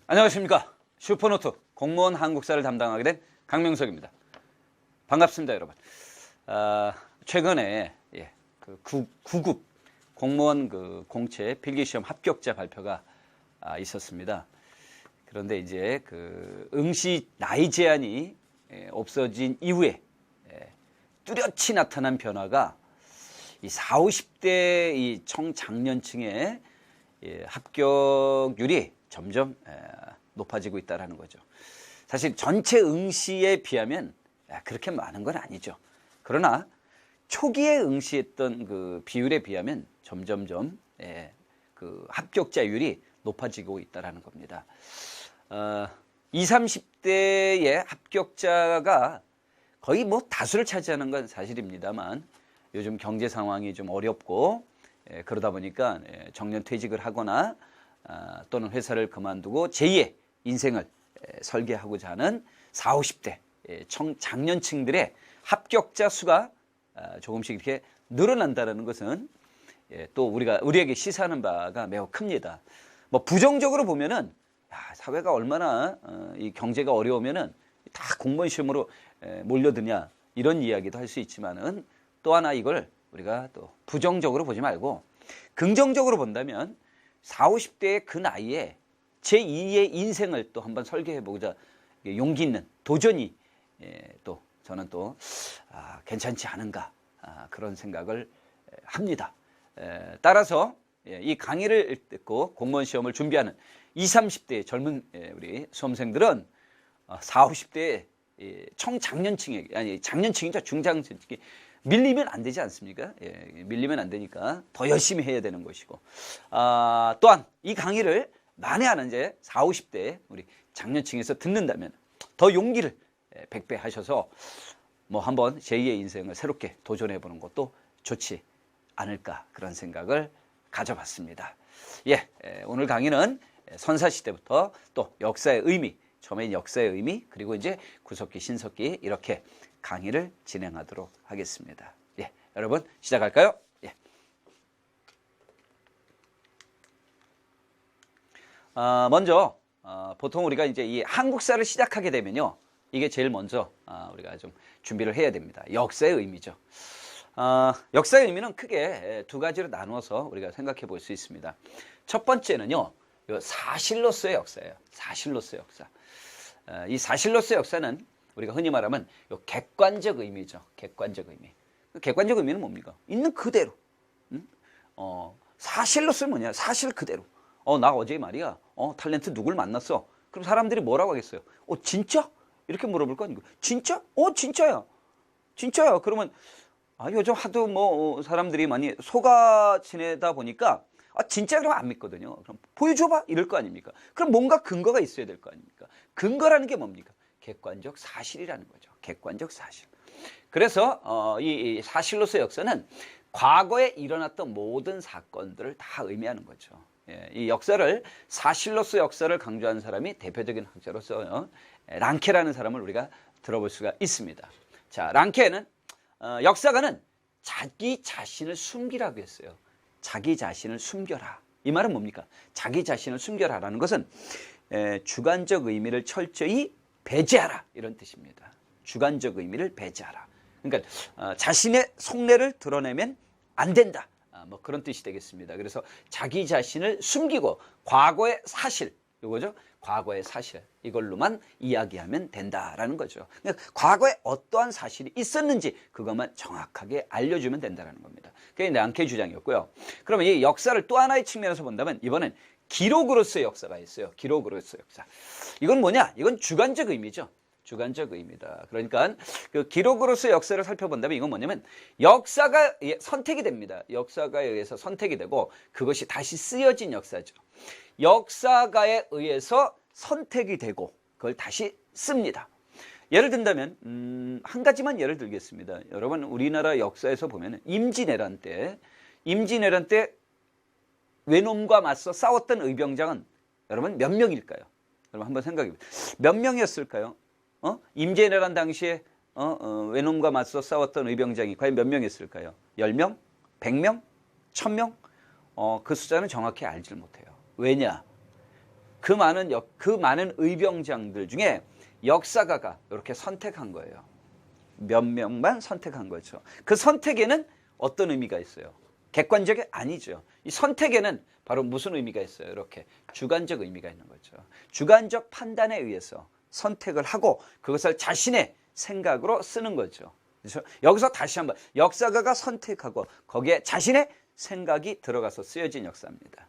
안녕하십니까. 슈퍼노트 공무원 한국사를 담당하게 된 강명석입니다. 반갑습니다, 여러분. 최근에 그 9급 공무원 그 공채 필기시험 합격자 발표가 있었습니다. 그런데 이제 그 응시 나이 제한이 없어진 이후에 뚜렷이 나타난 변화가 이 40, 50대 이 청장년층의 합격률이 점점 높아지고 있다는 거죠. 사실 전체 응시에 비하면 그렇게 많은 건 아니죠. 그러나 초기에 응시했던 그 비율에 비하면 점점점 그 합격자율이 높아지고 있다는 겁니다. 20, 30대의 합격자가 거의 뭐 다수를 차지하는 건 사실입니다만 요즘 경제 상황이 좀 어렵고 그러다 보니까 정년 퇴직을 하거나 또는 회사를 그만두고 제2의 인생을 설계하고자 하는 40, 50대 청장년층들의 합격자 수가 조금씩 이렇게 늘어난다는 것은 또 우리에게 시사하는 바가 매우 큽니다. 뭐 부정적으로 보면은 사회가 얼마나 이 경제가 어려우면은 다 공무원 시험으로 몰려드냐 이런 이야기도 할 수 있지만은 또 하나 이걸 우리가 또 부정적으로 보지 말고 긍정적으로 본다면 40, 50대의 그 나이에 제2의 인생을 또 한번 설계해보고자 용기 있는 도전이 또 저는 또 괜찮지 않은가 그런 생각을 합니다. 따라서 이 강의를 듣고 공무원 시험을 준비하는 20, 30대의 젊은 우리 수험생들은 40, 50대의 청장년층에게 아니 장년층이죠. 중장년층에 밀리면 안 되지 않습니까? 밀리면 안 되니까 더 열심히 해야 되는 것이고 또한 이 강의를 만에 이제 40, 50대 우리 장년층에서 듣는다면 더 용기를 백배하셔서 뭐 한번 제2의 인생을 새롭게 도전해 보는 것도 좋지 않을까 그런 생각을 가져봤습니다. 오늘 강의는 선사시대부터 또 역사의 의미, 처음엔 역사의 의미 그리고 이제 구석기, 신석기 이렇게 강의를 진행하도록 하겠습니다. 여러분 시작할까요? 먼저 보통 우리가 이제 이 한국사를 시작하게 되면요, 이게 제일 먼저 우리가 좀 준비를 해야 됩니다. 역사의 의미죠. 역사의 의미는 크게 두 가지로 나누어서 우리가 생각해 볼 수 있습니다. 첫 번째는요, 사실로서의 역사예요. 사실로서의 역사. 이 사실로서의 역사는 우리가 흔히 말하면 객관적 의미죠. 객관적 의미. 객관적 의미는 뭡니까? 있는 그대로. 사실로서는 뭐냐? 사실 그대로. 나 어제 말이야. 탤런트 누굴 만났어. 그럼 사람들이 뭐라고 하겠어요? 진짜? 이렇게 물어볼 거 아니고. 진짜? 진짜야. 진짜야. 그러면 요즘 하도 뭐 사람들이 많이 속아 지내다 보니까 진짜 그러면 안 믿거든요. 그럼 보여줘봐 이럴 거 아닙니까? 그럼 뭔가 근거가 있어야 될 거 아닙니까? 근거라는 게 뭡니까? 객관적 사실이라는 거죠. 객관적 사실. 그래서 이 사실로서의 역사는 과거에 일어났던 모든 사건들을 다 의미하는 거죠. 이 역사를 사실로서의 역사를 강조하는 사람이 대표적인 학자로서 랑케라는 사람을 우리가 들어볼 수가 있습니다. 자, 랑케는 역사가는 자기 자신을 숨기라고 했어요. 자기 자신을 숨겨라. 이 말은 뭡니까? 자기 자신을 숨겨라라는 것은 주관적 의미를 철저히 배제하라 이런 뜻입니다. 주관적 의미를 배제하라. 그러니까 자신의 속내를 드러내면 안 된다. 뭐 그런 뜻이 되겠습니다. 그래서 자기 자신을 숨기고 과거의 사실, 이거죠. 과거의 사실 이걸로만 이야기하면 된다라는 거죠. 그러니까 과거에 어떠한 사실이 있었는지 그것만 정확하게 알려주면 된다는 겁니다. 그게 랑케 주장이었고요. 그러면 이 역사를 또 하나의 측면에서 본다면 이번엔 기록으로서의 역사가 있어요. 기록으로서의 역사. 이건 뭐냐? 이건 주관적 의미죠. 주관적 의미다. 그러니까 그 기록으로서의 역사를 살펴본다면 이건 뭐냐면 역사가 선택이 됩니다. 역사가에 의해서 선택이 되고 그것이 다시 쓰여진 역사죠. 역사가에 의해서 선택이 되고 그걸 다시 씁니다. 예를 든다면 한 가지만 예를 들겠습니다. 여러분 우리나라 역사에서 보면 임진왜란 때 외놈과 맞서 싸웠던 의병장은 여러분 몇 명일까요? 여러분 한번 생각해 보세요. 몇 명이었을까요? 임진왜란 당시에 외놈과 맞서 싸웠던 의병장이 과연 몇 명이었을까요? 10명? 100명? 1000명? 그 숫자는 정확히 알지를 못해요. 왜냐? 그 많은 의병장들 중에 역사가가 이렇게 선택한 거예요. 몇 명만 선택한 거죠. 그 선택에는 어떤 의미가 있어요? 객관적이 아니죠. 이 선택에는 바로 무슨 의미가 있어요? 이렇게 주관적 의미가 있는 거죠. 주관적 판단에 의해서 선택을 하고 그것을 자신의 생각으로 쓰는 거죠. 그렇죠? 여기서 다시 한번 역사가가 선택하고 거기에 자신의 생각이 들어가서 쓰여진 역사입니다.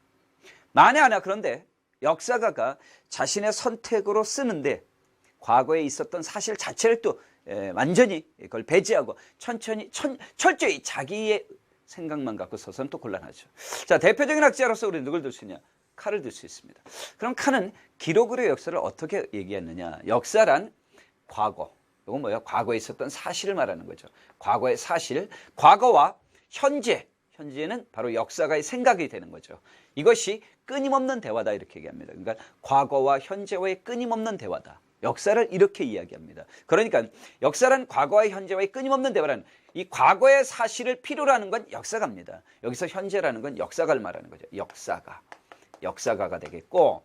만에 하나 그런데 역사가가 자신의 선택으로 쓰는데 과거에 있었던 사실 자체를 또 완전히 그걸 배제하고 철저히 자기의 생각만 갖고 서서는 또 곤란하죠. 자, 대표적인 학자로서 우리 누굴 들 수 있냐? 칸을 들 수 있습니다. 그럼 칸은 기록으로의 역사를 어떻게 얘기했느냐? 역사란 과거, 이건 뭐야? 과거에 있었던 사실을 말하는 거죠. 과거의 사실, 과거와 현재는 바로 역사가의 생각이 되는 거죠. 이것이 끊임없는 대화다 이렇게 얘기합니다. 그러니까 과거와 현재와의 끊임없는 대화다. 역사를 이렇게 이야기합니다. 그러니까 역사란 과거와 현재와의 끊임없는 대화라는 이 과거의 사실을 필요로 하는 건 역사가입니다. 여기서 현재라는 건 역사가를 말하는 거죠. 역사가가 되겠고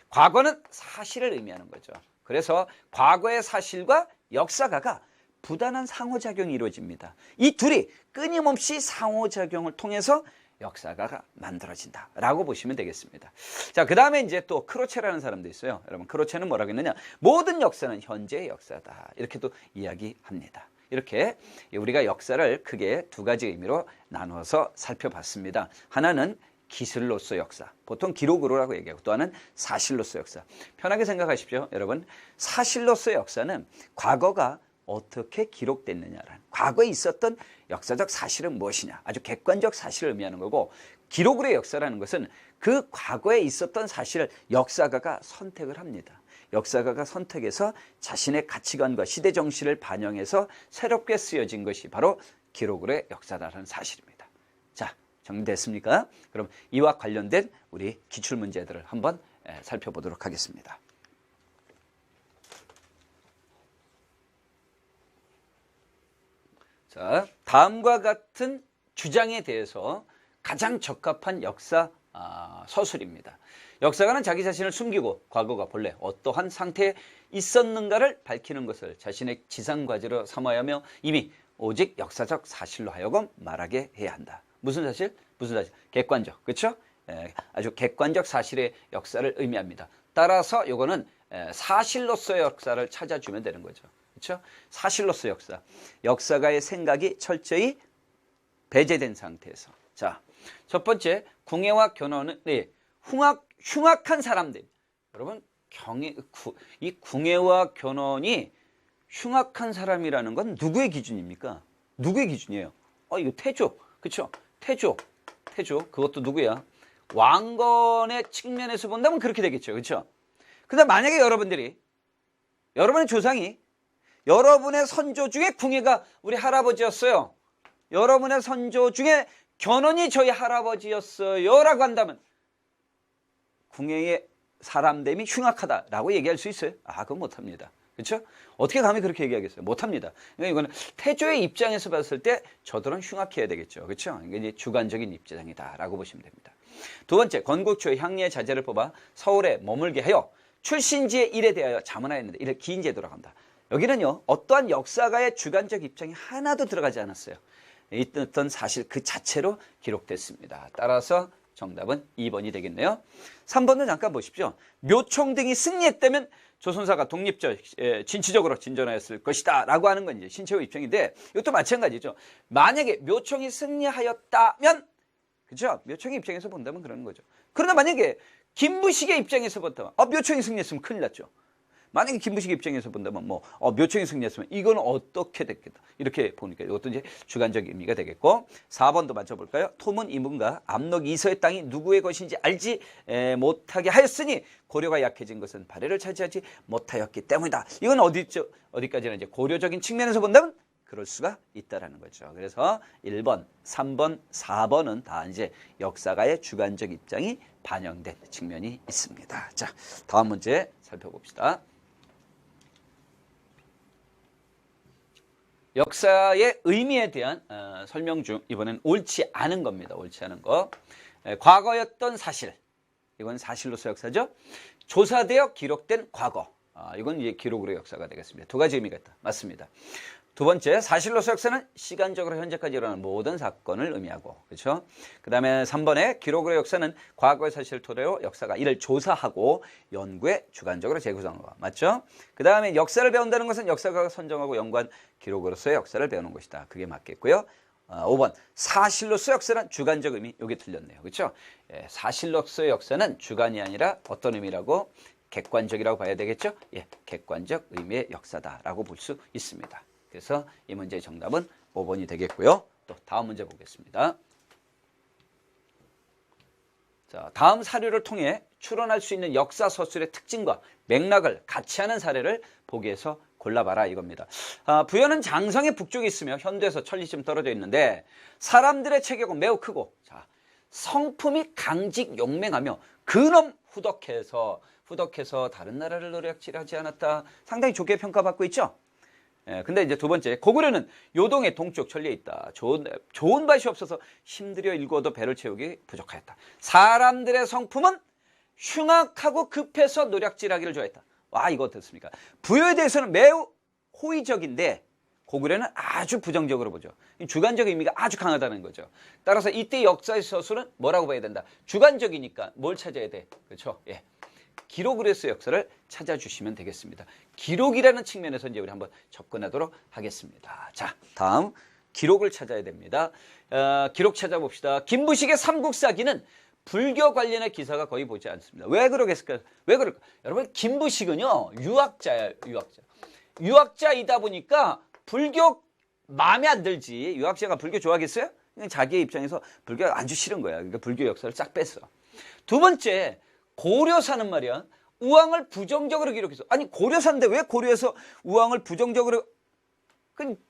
과거는 사실을 의미하는 거죠. 그래서 과거의 사실과 역사가가 부단한 상호작용이 이루어집니다. 이 둘이 끊임없이 상호작용을 통해서 역사가가 만들어진다라고 보시면 되겠습니다. 자, 그 다음에 이제 또 크로체라는 사람도 있어요. 여러분, 크로체는 뭐라고 했느냐? 모든 역사는 현재의 역사다. 이렇게 또 이야기합니다. 이렇게 우리가 역사를 크게 두 가지 의미로 나눠서 살펴봤습니다. 하나는 기술로서 역사, 보통 기록으로라고 얘기하고 또 하나는 사실로서 역사. 편하게 생각하십시오. 여러분, 사실로서 역사는 과거가 어떻게 기록됐느냐라는 과거에 있었던 역사적 사실은 무엇이냐, 아주 객관적 사실을 의미하는 거고, 기록으로의 역사라는 것은 그 과거에 있었던 사실을 역사가가 선택을 합니다. 역사가가 선택해서 자신의 가치관과 시대 정신을 반영해서 새롭게 쓰여진 것이 바로 기록으로의 역사다라는 사실입니다. 자, 정리됐습니까? 그럼 이와 관련된 우리 기출문제들을 한번 살펴보도록 하겠습니다. 자, 다음과 같은 주장에 대해서 가장 적합한 역사 서술입니다. 역사가는 자기 자신을 숨기고 과거가 본래 어떠한 상태에 있었는가를 밝히는 것을 자신의 지상과제로 삼아야 하며 이미 오직 역사적 사실로 하여금 말하게 해야 한다. 무슨 사실? 객관적. 그렇죠? 아주 객관적 사실의 역사를 의미합니다. 따라서 이거는 사실로서의 역사를 찾아주면 되는 거죠. 그렇죠? 사실로서 역사가의 생각이 철저히 배제된 상태에서. 자, 첫 번째, 궁예와 견원은 흉악한 사람들. 여러분, 이 궁예와 견원이 흉악한 사람이라는 건 누구의 기준입니까? 누구의 기준이에요? 이거 태조, 그렇죠? 태조, 그것도 누구야? 왕건의 측면에서 본다면 그렇게 되겠죠, 그렇죠? 근데 만약에 여러분의 조상이 여러분의 선조 중에 궁예가 우리 할아버지였어요. 여러분의 선조 중에 견원이 저희 할아버지였어요 라고 한다면 궁예의 사람됨이 흉악하다라고 얘기할 수 있어요? 그건 못합니다. 그렇죠? 어떻게 감히 그렇게 얘기하겠어요? 못합니다. 그러니까 이거는 태조의 입장에서 봤을 때 저들은 흉악해야 되겠죠. 그렇죠? 이게 이제 주관적인 입장이다라고 보시면 됩니다. 두 번째, 건국초의 향리의 자제를 뽑아 서울에 머물게 하여 출신지의 일에 대하여 자문하였는데 이를 긴 제도라고 합니다. 여기는요, 어떠한 역사가의 주관적 입장이 하나도 들어가지 않았어요. 있던 사실 그 자체로 기록됐습니다. 따라서 정답은 2번이 되겠네요. 3번은 잠깐 보십시오. 묘총 등이 승리했다면 조선사가 독립적, 진취적으로 진전하였을 것이다 라고 하는 건 이제 신채호 입장인데, 이것도 마찬가지죠. 만약에 묘총이 승리하였다면, 그죠? 묘총의 입장에서 본다면 그러는 거죠. 그러나 만약에 김무식의 입장에서 본다면, 묘총이 승리했으면 큰일 났죠. 만약에 김무식의 입장에서 본다면 묘총이 승리했으면 이건 어떻게 됐겠다. 이렇게 보니까 이것도 이제 주관적 의미가 되겠고, 4번도 맞춰볼까요? 토문 이문과 압록 이서의 땅이 누구의 것인지 알지 못하게 하였으니 고려가 약해진 것은 발해를 차지하지 못하였기 때문이다. 이건 어디까지나 이제 고려적인 측면에서 본다면 그럴 수가 있다라는 거죠. 그래서 1번, 3번, 4번은 다 이제 역사가의 주관적 입장이 반영된 측면이 있습니다. 자, 다음 문제 살펴봅시다. 역사의 의미에 대한 설명 중 이번엔 옳지 않은 겁니다. 옳지 않은 거. 과거였던 사실. 이건 사실로서 역사죠. 조사되어 기록된 과거. 이건 이제 기록으로 역사가 되겠습니다. 두 가지 의미가 있다. 맞습니다. 두 번째, 사실로서 역사는 시간적으로 현재까지 일어나는 모든 사건을 의미하고, 그렇죠? 그 다음에 3번에 기록으로 역사는 과거의 사실을 토대로 역사가 이를 조사하고 연구에 주관적으로 재구성한 거. 맞죠? 그 다음에 역사를 배운다는 것은 역사가 선정하고 연구한 기록으로서의 역사를 배우는 것이다. 그게 맞겠고요. 5번, 사실로서 역사는 주관적 의미. 이게 틀렸네요. 그렇죠? 예, 사실로서의 역사는 주관이 아니라 어떤 의미라고? 객관적이라고 봐야 되겠죠? 예, 객관적 의미의 역사다라고 볼 수 있습니다. 그래서 이 문제의 정답은 5번이 되겠고요. 또 다음 문제 보겠습니다. 자, 다음 사료를 통해 추론할 수 있는 역사 서술의 특징과 맥락을 같이 하는 사례를 보기에서 골라봐라 이겁니다. 부여는 장성의 북쪽에 있으며 현도에서 천리쯤 떨어져 있는데 사람들의 체격은 매우 크고, 자, 성품이 강직 용맹하며 근엄 후덕해서 다른 나라를 노략질하지 않았다. 상당히 좋게 평가받고 있죠. 근데 이제 두 번째, 고구려는 요동의 동쪽 천리에 있다. 좋은 밭이 없어서 힘들여 일구어도 배를 채우기 부족하였다. 사람들의 성품은 흉악하고 급해서 노략질하기를 좋아했다. 와, 이거 어떻습니까? 부여에 대해서는 매우 호의적인데 고구려는 아주 부정적으로 보죠. 주관적 의미가 아주 강하다는 거죠. 따라서 이때 역사의 서술은 뭐라고 봐야 된다? 주관적이니까 뭘 찾아야 돼? 그렇죠? 예. 기록으로서의 역사를 찾아주시면 되겠습니다. 기록이라는 측면에서 이제 우리 한번 접근하도록 하겠습니다. 자, 다음 기록을 찾아야 됩니다. 기록 찾아봅시다. 김부식의 삼국사기는 불교 관련의 기사가 거의 보지 않습니다. 왜 그러겠을까요? 왜 그럴까? 여러분, 김부식은요, 유학자예요, 유학자. 유학자이다 보니까 불교 마음에 안 들지. 유학자가 불교 좋아하겠어요? 자기의 입장에서 불교가 아주 싫은 거야. 그러니까 불교 역사를 싹 뺐어. 두 번째, 고려사는 말이야, 우왕을 부정적으로 기록했어. 아니, 고려사인데 왜 고려에서 우왕을 부정적으로,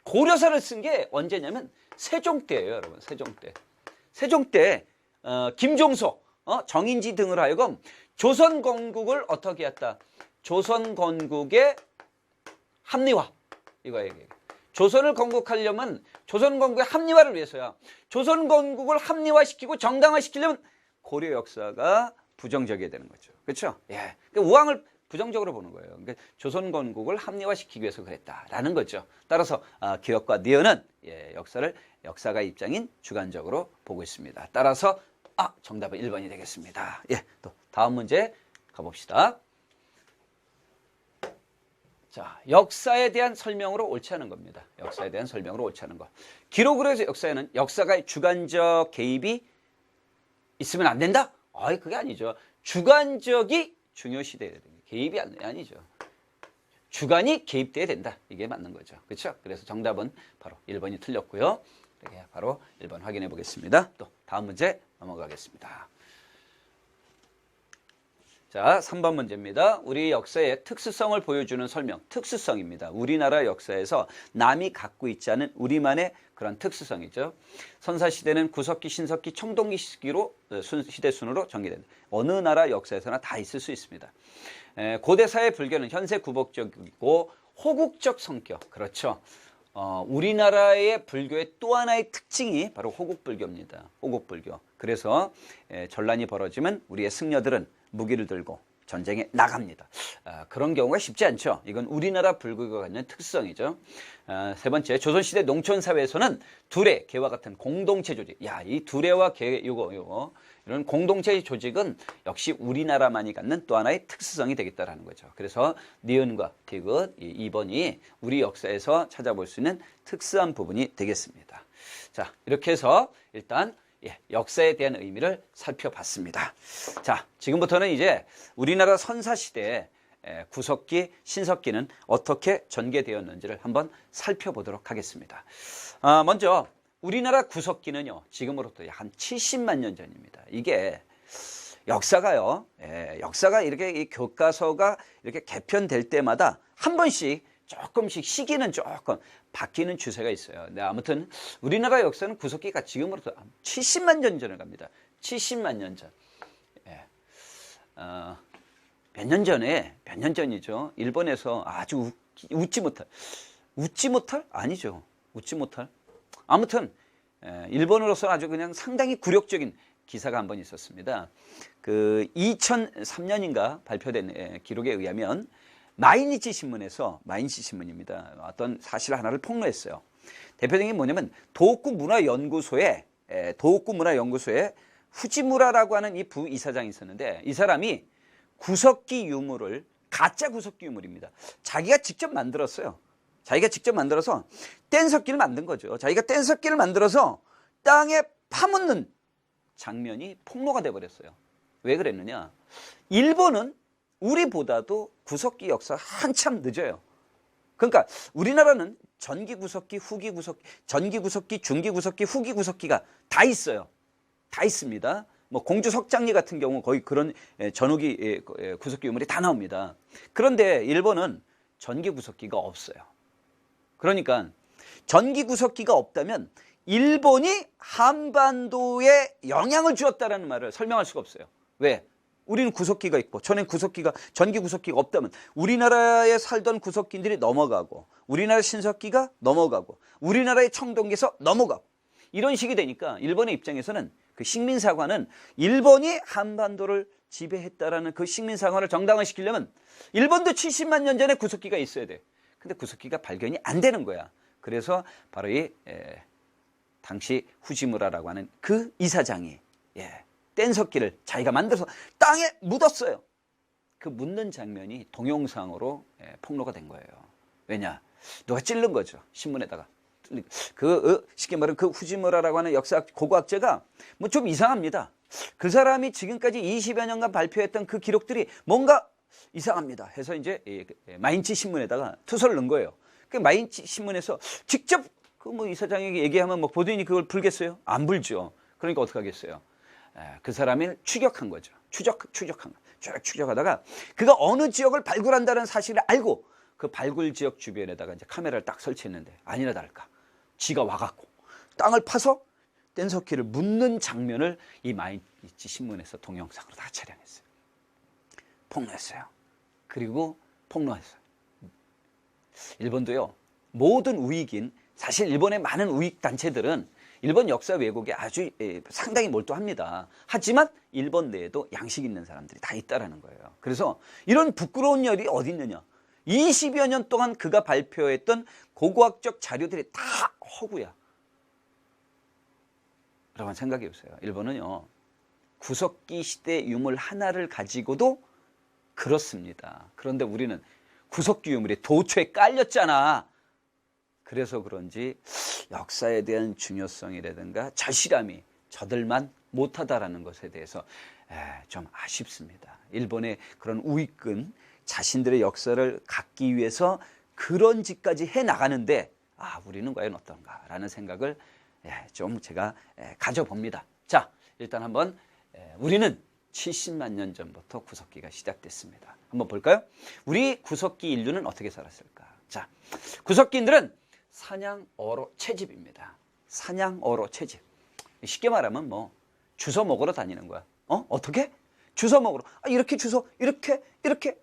고려사를 쓴 게 언제냐면 세종 때예요, 여러분. 세종 때 김종소, 정인지 등을 하여금 조선 건국을 어떻게 했다? 조선 건국의 합리화, 이거 얘기해요. 조선을 건국하려면 조선 건국의 합리화를 위해서야. 조선 건국을 합리화시키고 정당화시키려면 고려 역사가 부정적이어야 되는 거죠. 그렇죠? 예. 그러니까 우왕을 부정적으로 보는 거예요. 그러니까 조선 건국을 합리화시키기 위해서 그랬다라는 거죠. 따라서 기억과 니은은 역사가 입장인 주관적으로 보고 있습니다. 따라서 정답은 1번이 되겠습니다. 예. 또 다음 문제 가봅시다. 자, 역사에 대한 설명으로 옳지 않은 겁니다. 역사에 대한 설명으로 옳지 않은 거. 기록으로 해서 역사에는 역사가의 주관적 개입이 있으면 안 된다? 그게 아니죠. 주관적이 중요시돼야 됩니다. 개입이 아니죠. 주관이 개입돼야 된다. 이게 맞는 거죠. 그렇죠? 그래서 정답은 바로 1번이 틀렸고요. 바로 1번 확인해 보겠습니다. 또 다음 문제 넘어가겠습니다. 자, 3번 문제입니다. 우리 역사의 특수성을 보여주는 설명, 특수성입니다. 우리나라 역사에서 남이 갖고 있지 않은 우리만의 그런 특수성이죠. 선사시대는 구석기, 신석기, 청동기 시기로 시대 순으로 전개된다. 어느 나라 역사에서나 다 있을 수 있습니다. 고대사의 불교는 현세 구복적이고 호국적 성격, 그렇죠. 우리나라의 불교의 또 하나의 특징이 바로 호국불교입니다. 호국불교. 그래서 전란이 벌어지면 우리의 승려들은 무기를 들고 전쟁에 나갑니다. 그런 경우가 쉽지 않죠. 이건 우리나라 불교가 갖는 특성이죠. 세 번째, 조선시대 농촌사회에서는 두레, 개와 같은 공동체 조직. 이 두레와 개, 이런 공동체 조직은 역시 우리나라만이 갖는 또 하나의 특수성이 되겠다라는 거죠. 그래서 니은과 디귿, 2번이 우리 역사에서 찾아볼 수 있는 특수한 부분이 되겠습니다. 자, 이렇게 해서 일단 역사에 대한 의미를 살펴봤습니다. 자, 지금부터는 이제 우리나라 선사시대 구석기, 신석기는 어떻게 전개되었는지를 한번 살펴보도록 하겠습니다. 먼저 우리나라 구석기는요, 지금으로부터 한 70만 년 전입니다. 이게 역사가요, 역사가 이렇게 이 교과서가 이렇게 개편될 때마다 한 번씩 조금씩 시기는 조금 바뀌는 추세가 있어요. 네, 아무튼 우리나라 역사는 구석기가 지금으로부터 70만 년 전을 갑니다. 70만 년 전. 몇 년 전이죠. 일본에서 아주 웃지 못할? 아니죠. 웃지 못할. 아무튼 일본으로서는 아주 그냥 상당히 굴욕적인 기사가 한 번 있었습니다. 그 2003년인가 발표된 기록에 의하면 마이니치 신문입니다. 어떤 사실 하나를 폭로했어요. 대표적인 게 뭐냐면 도호쿠 문화연구소에 후지무라라고 하는 이 부이사장이 있었는데, 이 사람이 구석기 유물을, 가짜 구석기 유물입니다. 자기가 직접 만들었어요. 자기가 직접 만들어서 뗀석기를 만든 거죠. 자기가 뗀석기를 만들어서 땅에 파묻는 장면이 폭로가 돼버렸어요. 왜 그랬느냐? 일본은 우리보다도 구석기 역사 한참 늦어요. 그러니까 우리나라는 전기 구석기, 후기 구석기, 전기 구석기, 중기 구석기, 후기 구석기가 다 있어요. 다 있습니다. 뭐 공주 석장리 같은 경우 거의 그런 전후기 구석기 유물이 다 나옵니다. 그런데 일본은 전기 구석기가 없어요. 그러니까 전기 구석기가 없다면 일본이 한반도에 영향을 주었다라는 말을 설명할 수가 없어요. 왜? 우리는 구석기가 있고 전기 구석기가 없다면 우리나라에 살던 구석기들이 넘어가고, 우리나라 신석기가 넘어가고, 우리나라의 청동기에서 넘어가고, 이런 식이 되니까 일본의 입장에서는 그 식민사관은 일본이 한반도를 지배했다라는 그 식민사관을 정당화시키려면 일본도 70만 년 전에 구석기가 있어야 돼. 근데 구석기가 발견이 안 되는 거야. 그래서 바로 이 당시 후지무라라고 하는 그 이사장이 뗀석기를 자기가 만들어서 땅에 묻었어요. 그 묻는 장면이 동영상으로 폭로가 된 거예요. 왜냐? 누가 찔른 거죠. 신문에다가. 쉽게 말하면 그 후지무라라고 하는 역사학 고고학자가 뭐 좀 이상합니다. 그 사람이 지금까지 20여 년간 발표했던 그 기록들이 뭔가 이상합니다 해서 이제 마인치 신문에다가 투서를 넣은 거예요. 그 마인치 신문에서 직접 그 뭐 이사장에게 얘기하면 뭐 보도인이 그걸 불겠어요? 안 불죠. 그러니까 어떻게 하겠어요? 그 사람을 추격한 거죠. 추적한 거. 쭉 추적하다가 그가 어느 지역을 발굴한다는 사실을 알고 그 발굴 지역 주변에다가 이제 카메라를 딱 설치했는데, 아니나 다를까 지가 와갖고 땅을 파서 뗀석기를 묻는 장면을 이 마이니치 신문에서 동영상으로 다 촬영했어요. 폭로했어요. 그리고 폭로했어요. 일본도요, 모든 우익인, 사실 일본의 많은 우익 단체들은 일본 역사 왜곡에 아주 상당히 몰두합니다. 하지만 일본 내에도 양식 있는 사람들이 다 있다라는 거예요. 그래서 이런 부끄러운 일이 어디 있느냐? 20여 년 동안 그가 발표했던 고고학적 자료들이 다 허구야. 여러분 생각해 보세요. 일본은요, 구석기 시대 유물 하나를 가지고도 그렇습니다. 그런데 우리는 구석기 유물이 도처에 깔렸잖아. 그래서 그런지 역사에 대한 중요성이라든가 절실함이 저들만 못하다라는 것에 대해서 좀 아쉽습니다. 일본의 그런 우익은 자신들의 역사를 갖기 위해서 그런 짓까지 해나가는데, 우리는 과연 어떤가라는 생각을 좀 제가 가져봅니다. 자, 일단 한번 우리는 70만 년 전부터 구석기가 시작됐습니다. 한번 볼까요? 우리 구석기 인류는 어떻게 살았을까? 자, 구석기인들은 사냥어로 채집입니다. 사냥어로 채집. 쉽게 말하면 뭐 주워 먹으러 다니는 거야. 어떻게? 주워 먹으러. 이렇게 주워, 이렇게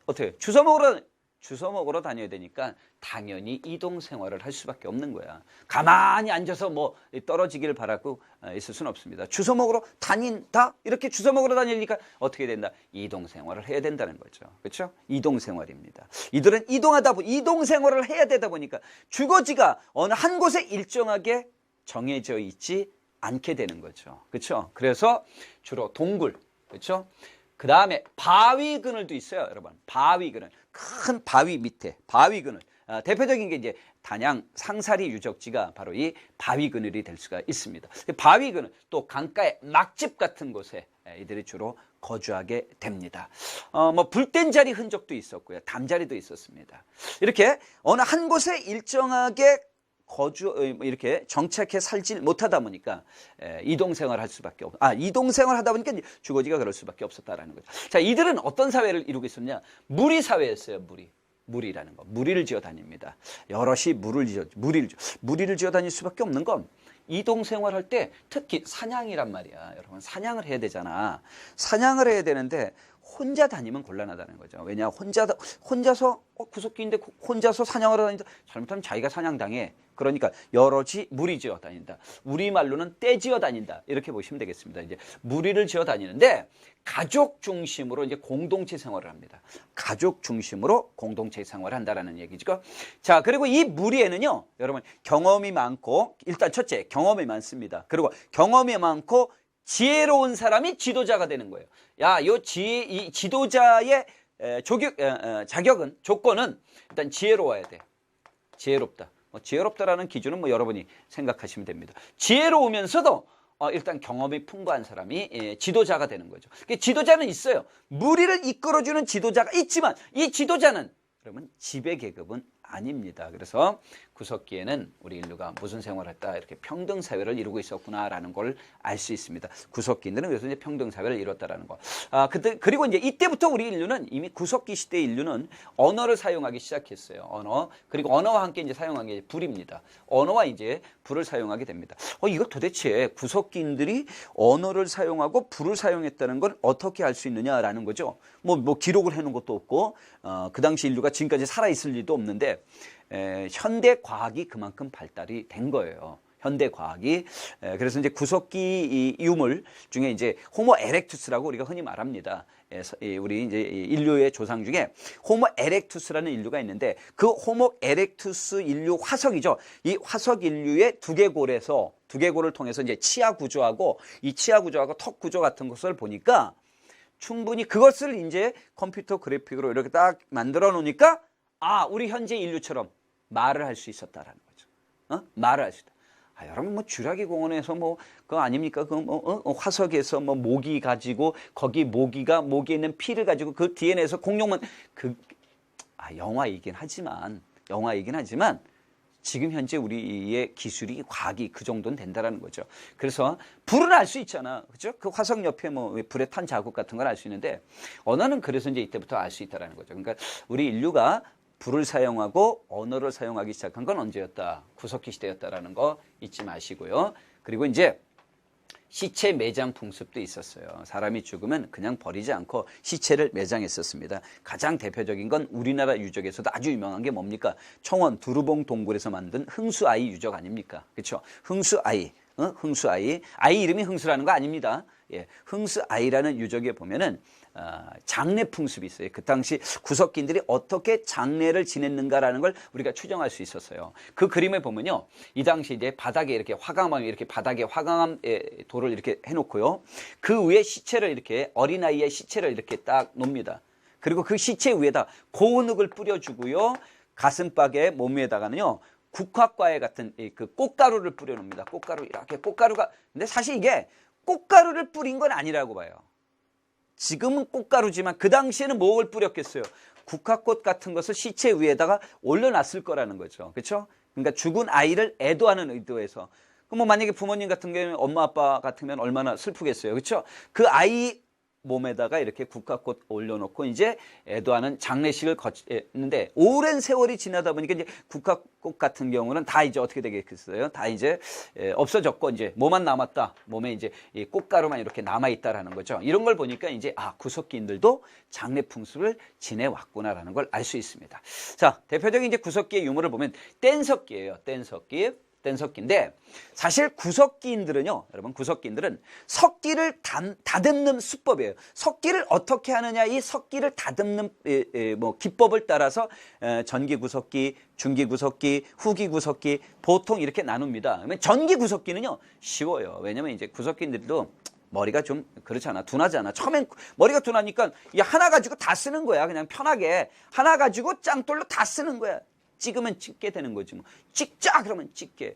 어떻게? 주워 먹으러 다녀야 되니까 당연히 이동 생활을 할 수밖에 없는 거야. 가만히 앉아서 뭐 떨어지기를 바라고 있을 수는 없습니다. 주워 먹으러 다닌다? 이렇게 주워 먹으러 다니니까 어떻게 된다? 이동 생활을 해야 된다는 거죠. 그렇죠? 이동 생활입니다. 이들은 이동 생활을 해야 되다 보니까 주거지가 어느 한 곳에 일정하게 정해져 있지 않게 되는 거죠. 그렇죠? 그래서 주로 동굴, 그렇죠? 그 다음에 바위 그늘도 있어요, 여러분. 바위 그늘. 큰 바위 밑에 바위 그늘. 대표적인 게 이제 단양 상사리 유적지가 바로 이 바위 그늘이 될 수가 있습니다. 바위 그늘, 또 강가의 막집 같은 곳에 이들이 주로 거주하게 됩니다. 뭐 불된 자리 흔적도 있었고요, 담자리도 있었습니다. 이렇게 어느 한 곳에 일정하게 이렇게 정착해 살지 못하다 보니까 이동 생활을 할 수밖에 이동 생활을 하다 보니까 주거지가 그럴 수밖에 없었다라는 거죠. 자, 이들은 어떤 사회를 이루고 있었냐? 무리 사회였어요. 무리라는 거. 무리를 지어 다닙니다. 여럿이 무리를 지어 다닐 수밖에 없는 건 이동 생활할 때 특히 사냥이란 말이야. 여러분, 사냥을 해야 되잖아. 사냥을 해야 되는데 혼자 다니면 곤란하다는 거죠. 왜냐, 혼자서 구석기인데 혼자서 사냥을 다닌다. 잘못하면 자기가 사냥당해. 그러니까 여럿이 무리지어 다닌다. 우리말로는 떼지어 다닌다. 이렇게 보시면 되겠습니다. 이제 무리를 지어 다니는데 가족 중심으로 이제 공동체 생활을 합니다. 가족 중심으로 공동체 생활을 한다라는 얘기죠. 자, 그리고 이 무리에는요, 여러분 경험이 많고, 일단 첫째 경험이 많습니다. 그리고 경험이 많고 지혜로운 사람이 지도자가 되는 거예요. 야, 이 지도자의 자격은, 조건은 일단 지혜로워야 돼. 지혜롭다. 지혜롭다라는 기준은 여러분이 생각하시면 됩니다. 지혜로우면서도 일단 경험이 풍부한 사람이 지도자가 되는 거죠. 지도자는 있어요. 무리를 이끌어주는 지도자가 있지만 이 지도자는 그러면 지배 계급은 아닙니다. 그래서 구석기에는 우리 인류가 무슨 생활을 했다, 이렇게 평등 사회를 이루고 있었구나라는 걸 알 수 있습니다. 구석기인들은 그래서 이제 평등 사회를 이뤘다라는 거. 그리고 이제 이때부터 우리 인류는, 이미 구석기 시대 인류는 언어를 사용하기 시작했어요. 언어. 그리고 언어와 함께 이제 사용한 게 불입니다. 언어와 이제 불을 사용하게 됩니다. 이거 도대체 구석기인들이 언어를 사용하고 불을 사용했다는 걸 어떻게 알 수 있느냐라는 거죠. 뭐 기록을 해놓은 것도 없고, 그 당시 인류가 지금까지 살아있을 리도 없는데, 현대 과학이 그만큼 발달이 된 거예요. 현대 과학이. 그래서 이제 구석기 이 유물 중에 이제 호모 에렉투스라고 우리가 흔히 말합니다. 우리 이제 인류의 조상 중에 호모 에렉투스라는 인류가 있는데, 그 호모 에렉투스 인류 화석이죠. 이 화석 인류의 두개골을 통해서 이제 치아 구조하고 턱 구조 같은 것을 보니까 충분히 그것을 이제 컴퓨터 그래픽으로 이렇게 딱 만들어 놓으니까, 우리 현재 인류처럼 말을 할 수 있었다라는 거죠. 말을 할 수 있다. 여러분 쥐라기 공원에서 그거 아닙니까? 화석에서 모기 가지고, 거기 모기에 있는 피를 가지고 그 DNA에서 공룡만, 영화이긴 하지만 지금 현재 우리의 기술이, 과학이 그 정도는 된다라는 거죠. 그래서 불은 알 수 있잖아. 그죠? 그 화석 옆에 불에 탄 자국 같은 걸 알 수 있는데, 언어는 그래서 이제 이때부터 알 수 있다라는 거죠. 그러니까 우리 인류가 불을 사용하고 언어를 사용하기 시작한 건 언제였다? 구석기 시대였다라는 거 잊지 마시고요. 그리고 이제 시체 매장 풍습도 있었어요. 사람이 죽으면 그냥 버리지 않고 시체를 매장했었습니다. 가장 대표적인 건 우리나라 유적에서도 아주 유명한 게 뭡니까? 청원 두루봉 동굴에서 만든 흥수아이 유적 아닙니까? 그렇죠? 흥수아이. 흥수아이. 아이 이름이 흥수라는 거 아닙니다. 예, 흥수아이라는 유적에 보면은 장례 풍습이 있어요. 그 당시 구석기인들이 어떻게 장례를 지냈는가라는 걸 우리가 추정할 수 있었어요. 그 그림을 보면요, 이 당시 이제 바닥에 이렇게 바닥에 화강암 돌을 이렇게 해놓고요, 그 위에 시체를 이렇게, 어린아이의 시체를 이렇게 딱 놓습니다. 그리고 그 시체 위에다 고운흙을 뿌려주고요, 가슴팍에 몸 위에다가는요 국화과에 같은 그 꽃가루를 뿌려놓습니다. 꽃가루가, 근데 사실 이게 꽃가루를 뿌린 건 아니라고 봐요. 지금은 꽃가루지만 그 당시에는 뭘 뿌렸겠어요? 국화꽃 같은 것을 시체 위에다가 올려놨을 거라는 거죠. 그렇죠? 그러니까 죽은 아이를 애도하는 의도에서. 그럼 만약에 부모님 같은 경우는, 엄마 아빠 같으면 얼마나 슬프겠어요. 그렇죠? 그 아이 몸에다가 이렇게 국화꽃 올려놓고 이제 애도하는 장례식을 거쳤는데, 오랜 세월이 지나다 보니까 이제 국화꽃 같은 경우는 다 이제 어떻게 되겠어요? 다 이제 없어졌고, 이제 뭐만 남았다. 몸에 이제 이 꽃가루만 이렇게 남아있다라는 거죠. 이런 걸 보니까 이제 구석기인들도 장례 풍습을 지내왔구나라는 걸 알 수 있습니다. 자, 대표적인 이제 구석기의 유물을 보면 뗀석기예요. 뗀석기인데, 사실 구석기인들은요, 여러분, 구석기인들은 석기를 다듬는 수법이에요. 석기를 어떻게 하느냐, 이 석기를 다듬는 기법을 따라서 전기 구석기, 중기 구석기, 후기 구석기, 보통 이렇게 나눕니다. 그러면 전기 구석기는요 쉬워요. 왜냐면 이제 구석기인들도 머리가 좀 그렇잖아, 둔하잖아. 처음엔 머리가 둔하니까 이 하나 가지고 다 쓰는 거야. 그냥 편하게 하나 가지고 짱돌로 다 쓰는 거야. 찍으면 찍게 되는 거지. 찍자 그러면 찍게,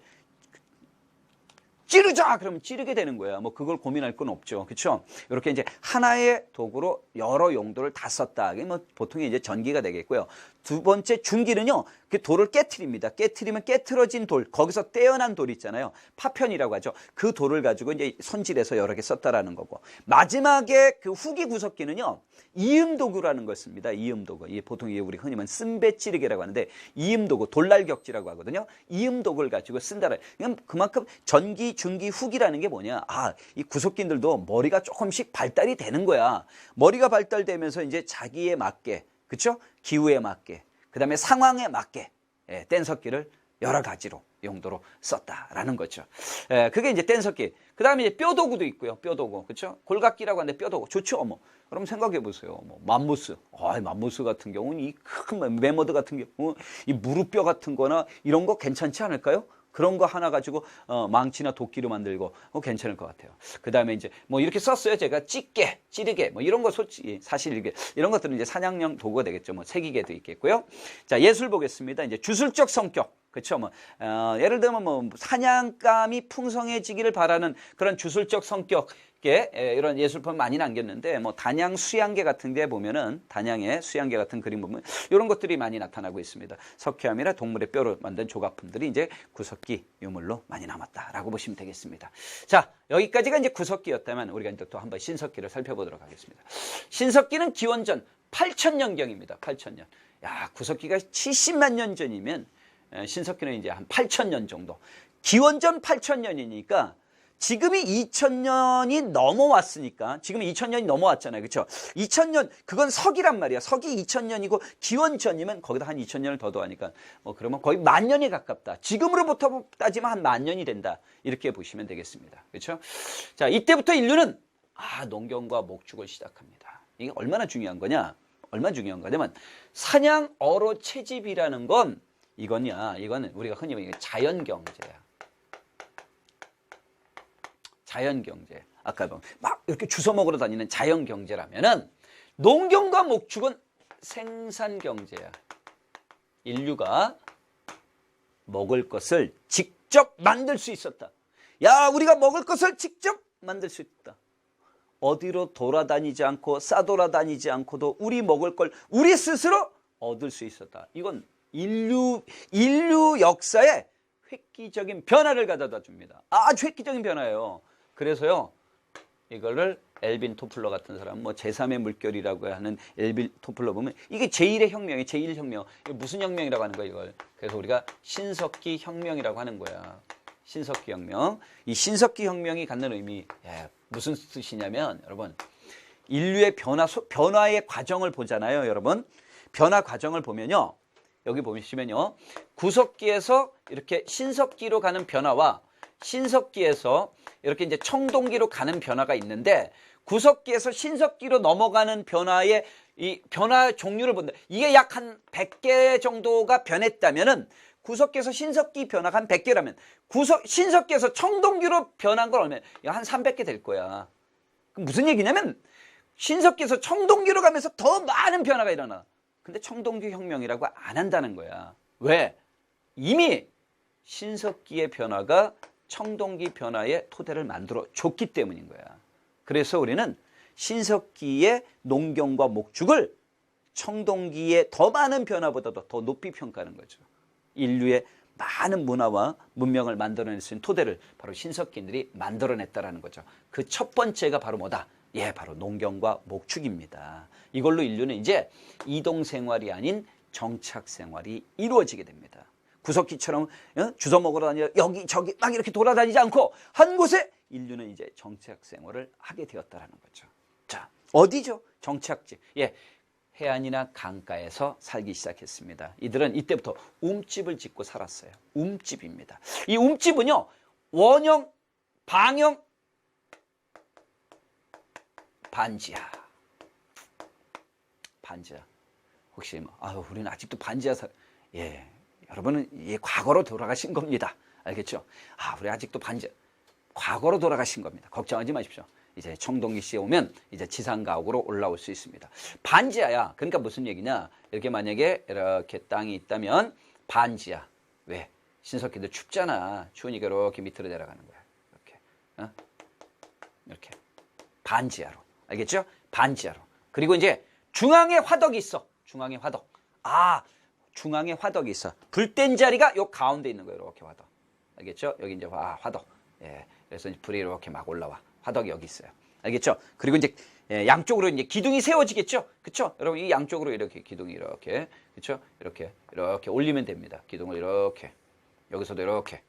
찌르자 그러면 찌르게 되는 거야. 그걸 고민할 건 없죠. 그렇죠? 이렇게 이제 하나의 도구로 여러 용도를 다 썼다. 이게 보통 이제 전기가 되겠고요. 두 번째 중기는요, 그 돌을 깨트립니다. 깨트리면 깨트러진 돌, 거기서 떼어난 돌 있잖아요. 파편이라고 하죠. 그 돌을 가지고 이제 손질해서 여러 개 썼다라는 거고. 마지막에 그 후기 구석기는요, 이음도구라는 걸 씁니다. 이음도구. 보통 우리 흔히 말하는 쓴배찌르개라고 하는데, 이음도구, 돌날격지라고 하거든요. 이음도구를 가지고 쓴다라. 그만큼 전기, 중기, 후기라는 게 뭐냐. 이 구석기들도 머리가 조금씩 발달이 되는 거야. 머리가 발달되면서 이제 자기에 맞게, 그렇죠? 기후에 맞게, 그 다음에 상황에 맞게 뗀석기를 여러 가지로 용도로 썼다라는 거죠. 그게 이제 뗀석기. 그 다음에 이제 뼈도구도 있고요. 뼈도구, 그렇죠? 골각기라고 하는데 뼈도구 좋죠. 그럼 생각해 보세요. 맘모스, 맘모스 같은 경우는 이 큰 매머드 같은 경우, 이 무릎뼈 같은 거나 이런 거 괜찮지 않을까요? 그런 거 하나 가지고 망치나 도끼로 만들고 괜찮을 것 같아요. 그 다음에 이제 이렇게 썼어요. 제가 찌개, 찌르개 이런 거 솔직히 사실 이런 것들은 이제 사냥용 도구가 되겠죠. 세기계도 있겠고요. 자, 예술 보겠습니다. 이제 주술적 성격. 그렇죠. 예를 들면 사냥감이 풍성해지기를 바라는 그런 주술적 성격의 이런 예술품 많이 남겼는데 단양 수양계 같은 데 보면은 단양의 수양계 같은 그림 보면 이런 것들이 많이 나타나고 있습니다. 석회암이나 동물의 뼈로 만든 조각품들이 이제 구석기 유물로 많이 남았다라고 보시면 되겠습니다. 자, 여기까지가 이제 구석기였다면 우리가 이제 또 한번 신석기를 살펴보도록 하겠습니다. 신석기는 기원전 8,000년경입니다. 8,000년. 야, 구석기가 70만 년 전이면 신석기는 이제 한 8,000년 정도. 기원전 8,000년이니까 지금이 2,000년이 넘어왔으니까, 지금 2,000년이 넘어왔잖아요. 그렇죠? 2,000년, 그건 석이란 말이야. 석이 2,000년이고 기원전이면 거기다 한 2,000년을 더 더하니까 그러면 거의 10,000년에 가깝다. 지금으로부터 따지면 한 10,000년이 된다. 이렇게 보시면 되겠습니다. 그렇죠? 자, 이때부터 인류는 농경과 목축을 시작합니다. 이게 얼마나 중요한 거냐? 얼마나 중요한 거냐면 사냥 어로 채집이라는 건 이거는 우리가 흔히 말하는 자연경제야. 자연경제. 아까 막 이렇게 주워 먹으러 다니는 자연경제라면은 농경과 목축은 생산경제야. 인류가 먹을 것을 직접 만들 수 있었다. 야, 우리가 먹을 것을 직접 만들 수 있다. 어디로 돌아다니지 않고 싸돌아다니지 않고도 우리 먹을 걸 우리 스스로 얻을 수 있었다. 이건 인류 역사에 획기적인 변화를 가져다 줍니다. 아주 획기적인 변화예요. 그래서요, 이거를 엘빈 토플러 같은 사람, 제3의 물결이라고 하는 엘빈 토플러 보면 이게 제1의 혁명이에요. 제1혁명. 이거 무슨 혁명이라고 하는 거야, 이걸. 그래서 우리가 신석기 혁명이라고 하는 거야. 신석기 혁명. 이 신석기 혁명이 갖는 의미, 무슨 뜻이냐면, 여러분, 인류의 변화의 과정을 보잖아요, 여러분. 변화 과정을 보면요. 여기 보시면요. 구석기에서 이렇게 신석기로 가는 변화와 신석기에서 이렇게 이제 청동기로 가는 변화가 있는데, 구석기에서 신석기로 넘어가는 변화의 이 변화 종류를 본다. 이게 약 한 100개 정도가 변했다면은 구석기에서 신석기 변화가 한 100개라면 신석기에서 청동기로 변한 건 얼마야? 한 300개 될 거야. 그럼 무슨 얘기냐면 신석기에서 청동기로 가면서 더 많은 변화가 일어나. 근데 청동기 혁명이라고 안 한다는 거야. 왜? 이미 신석기의 변화가 청동기 변화의 토대를 만들어 줬기 때문인 거야. 그래서 우리는 신석기의 농경과 목축을 청동기의 더 많은 변화보다도 더 높이 평가하는 거죠. 인류의 많은 문화와 문명을 만들어낼 수 있는 토대를 바로 신석기인들이 만들어냈다라는 거죠. 그 첫 번째가 바로 뭐다? 바로 농경과 목축입니다. 이걸로 인류는 이제 이동생활이 아닌 정착생활이 이루어지게 됩니다. 구석기처럼 주워 먹으러 다니며 여기 저기 막 이렇게 돌아다니지 않고 한 곳에 인류는 이제 정착생활을 하게 되었다라는 거죠. 자, 어디죠? 정착지. 해안이나 강가에서 살기 시작했습니다. 이들은 이때부터 움집을 짓고 살았어요. 움집입니다. 이 움집은요, 원형, 방형, 반지하. 혹시 우리는 아직도 반지하 여러분은 과거로 돌아가신 겁니다. 알겠죠? 우리 아직도 과거로 돌아가신 겁니다. 걱정하지 마십시오. 이제 청동기 씨에 오면 이제 지상가옥으로 올라올 수 있습니다. 반지하야. 그러니까 무슨 얘기냐? 이렇게 만약에 이렇게 땅이 있다면 반지하. 왜? 신석기들 춥잖아. 추우니까 이렇게 밑으로 내려가는 거야. 이렇게 반지하로. 알겠죠? 반지하로. 그리고 이제 중앙에 화덕이 있어. 중앙에 화덕. 중앙에 화덕이 있어. 불 뗀 자리가 요 가운데 있는 거예요. 이렇게 화덕. 알겠죠? 여기 이제 화덕. 예. 그래서 이제 불이 이렇게 막 올라와. 화덕이 여기 있어요. 알겠죠? 그리고 이제 양쪽으로 이제 기둥이 세워지겠죠? 그쵸? 여러분, 이 양쪽으로 이렇게 기둥이 이렇게, 그쵸? 이렇게 올리면 됩니다. 기둥을 이렇게. 여기서도 이렇게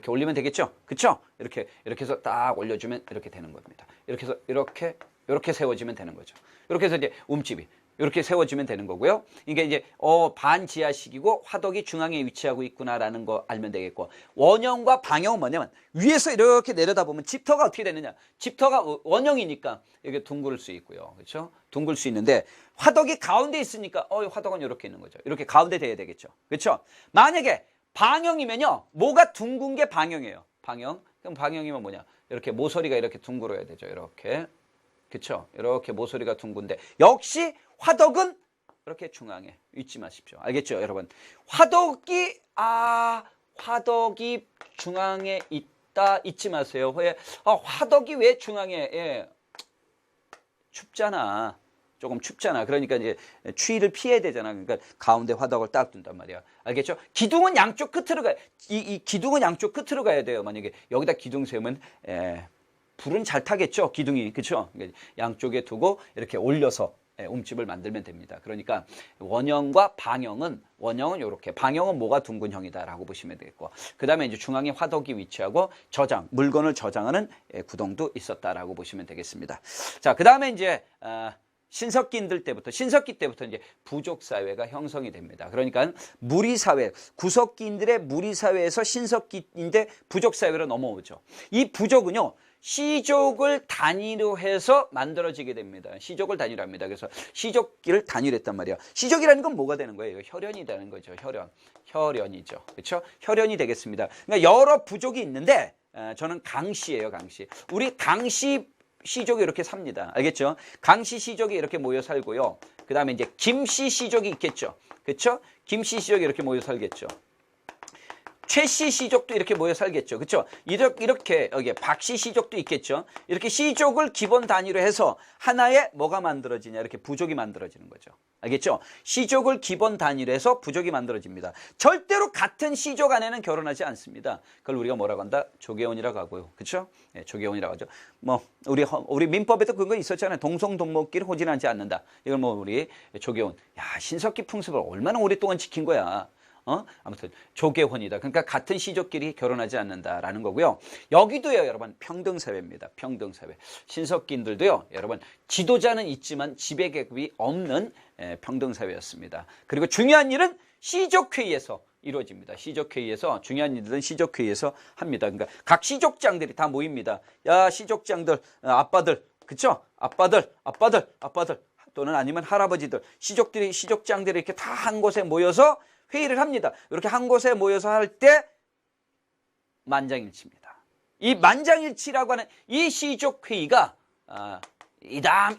올리면 되겠죠? 그쵸? 이렇게 해서 딱 올려주면 이렇게 되는 겁니다. 이렇게 해서 이렇게 세워지면 되는 거죠. 이렇게 해서 이제 움집이 이렇게 세워지면 되는 거고요. 이게 이제 반지하식이고 화덕이 중앙에 위치하고 있구나라는 거 알면 되겠고, 원형과 방형은 뭐냐면 위에서 이렇게 내려다보면 집터가 어떻게 되느냐? 집터가 원형이니까 이게 둥글 수 있고요. 그렇죠? 둥글 수 있는데 화덕이 가운데 있으니까 화덕은 이렇게 있는 거죠. 이렇게 가운데 돼야 되겠죠. 그렇죠? 만약에 방형이면요, 뭐가 둥근 게 방형이에요. 방형. 그럼 방형이면 뭐냐? 이렇게 모서리가 이렇게 둥글어야 되죠. 이렇게. 그쵸? 이렇게 모서리가 둥근데, 역시 화덕은 이렇게 중앙에 있지 마십시오. 알겠죠, 여러분? 화덕이 중앙에 있지 마세요. 왜? 화덕이 왜 중앙에? 예. 춥잖아. 조금 춥잖아. 그러니까 이제 추위를 피해야 되잖아. 그러니까 가운데 화덕을 딱 둔단 말이야. 알겠죠? 기둥은 양쪽 끝으로 이 기둥은 양쪽 끝으로 가야 돼요. 만약에 여기다 기둥 세우면 불은 잘 타겠죠, 기둥이. 그렇죠? 양쪽에 두고 이렇게 올려서 움집을 만들면 됩니다. 그러니까 원형과 방형은, 원형은 이렇게, 방형은 뭐가 둥근 형이다라고 보시면 되겠고, 그 다음에 이제 중앙에 화덕이 위치하고 물건을 저장하는 구동도 있었다라고 보시면 되겠습니다. 자, 그 다음에 이제 신석기 때부터 이제 부족 사회가 형성이 됩니다. 그러니까 무리 사회, 구석기인들의 무리 사회에서 신석기인데 부족 사회로 넘어오죠. 이 부족은요, 시족을 단위로 해서 만들어지게 됩니다. 시족을 단위로 합니다. 그래서 시족기를 단위로 했단 말이야. 시족이라는 건 뭐가 되는 거예요? 혈연이 되는 거죠. 혈연이죠. 그렇죠? 혈연이 되겠습니다. 그러니까 여러 부족이 있는데 저는 강씨예요, 강씨. 우리 강씨 시족이 이렇게 삽니다. 알겠죠? 강씨 시족이 이렇게 모여 살고요. 그 다음에 이제 김씨 시족이 있겠죠. 그렇죠? 김씨 시족이 이렇게 모여 살겠죠. 최씨 시족도 이렇게 모여 살겠죠. 그렇죠? 이렇게 여기 박씨 시족도 있겠죠. 이렇게 시족을 기본 단위로 해서 하나의 뭐가 만들어지냐? 이렇게 부족이 만들어지는 거죠. 알겠죠? 시족을 기본 단위로 해서 부족이 만들어집니다. 절대로 같은 시족 안에는 결혼하지 않습니다. 그걸 우리가 뭐라고 한다? 조계혼이라고 하고요. 그렇죠? 네, 조계혼이라고 하죠. 뭐 우리 민법에도 그런 거 있었잖아요. 동성동목끼리 혼인하지 않는다. 이걸 뭐 우리 조계혼. 야, 신석기 풍습을 얼마나 오랫동안 지킨 거야. 아무튼 조계혼이다. 그러니까 같은 시족끼리 결혼하지 않는다라는 거고요. 여기도요, 여러분, 평등사회입니다. 평등사회. 신석기인들도요, 여러분, 지도자는 있지만 지배계급이 없는 평등사회였습니다. 그리고 중요한 일은 시족회의에서 이루어집니다. 시족회의에서, 중요한 일들은 시족회의에서 합니다. 그러니까 각 시족장들이 다 모입니다. 야, 시족장들, 아빠들, 그쵸? 아빠들 또는 아니면 할아버지들, 시족장들이 이렇게 다 한 곳에 모여서 회의를 합니다. 이렇게 한 곳에 모여서 할 때 만장일치입니다. 이 만장일치라고 하는 이 시족 회의가 이담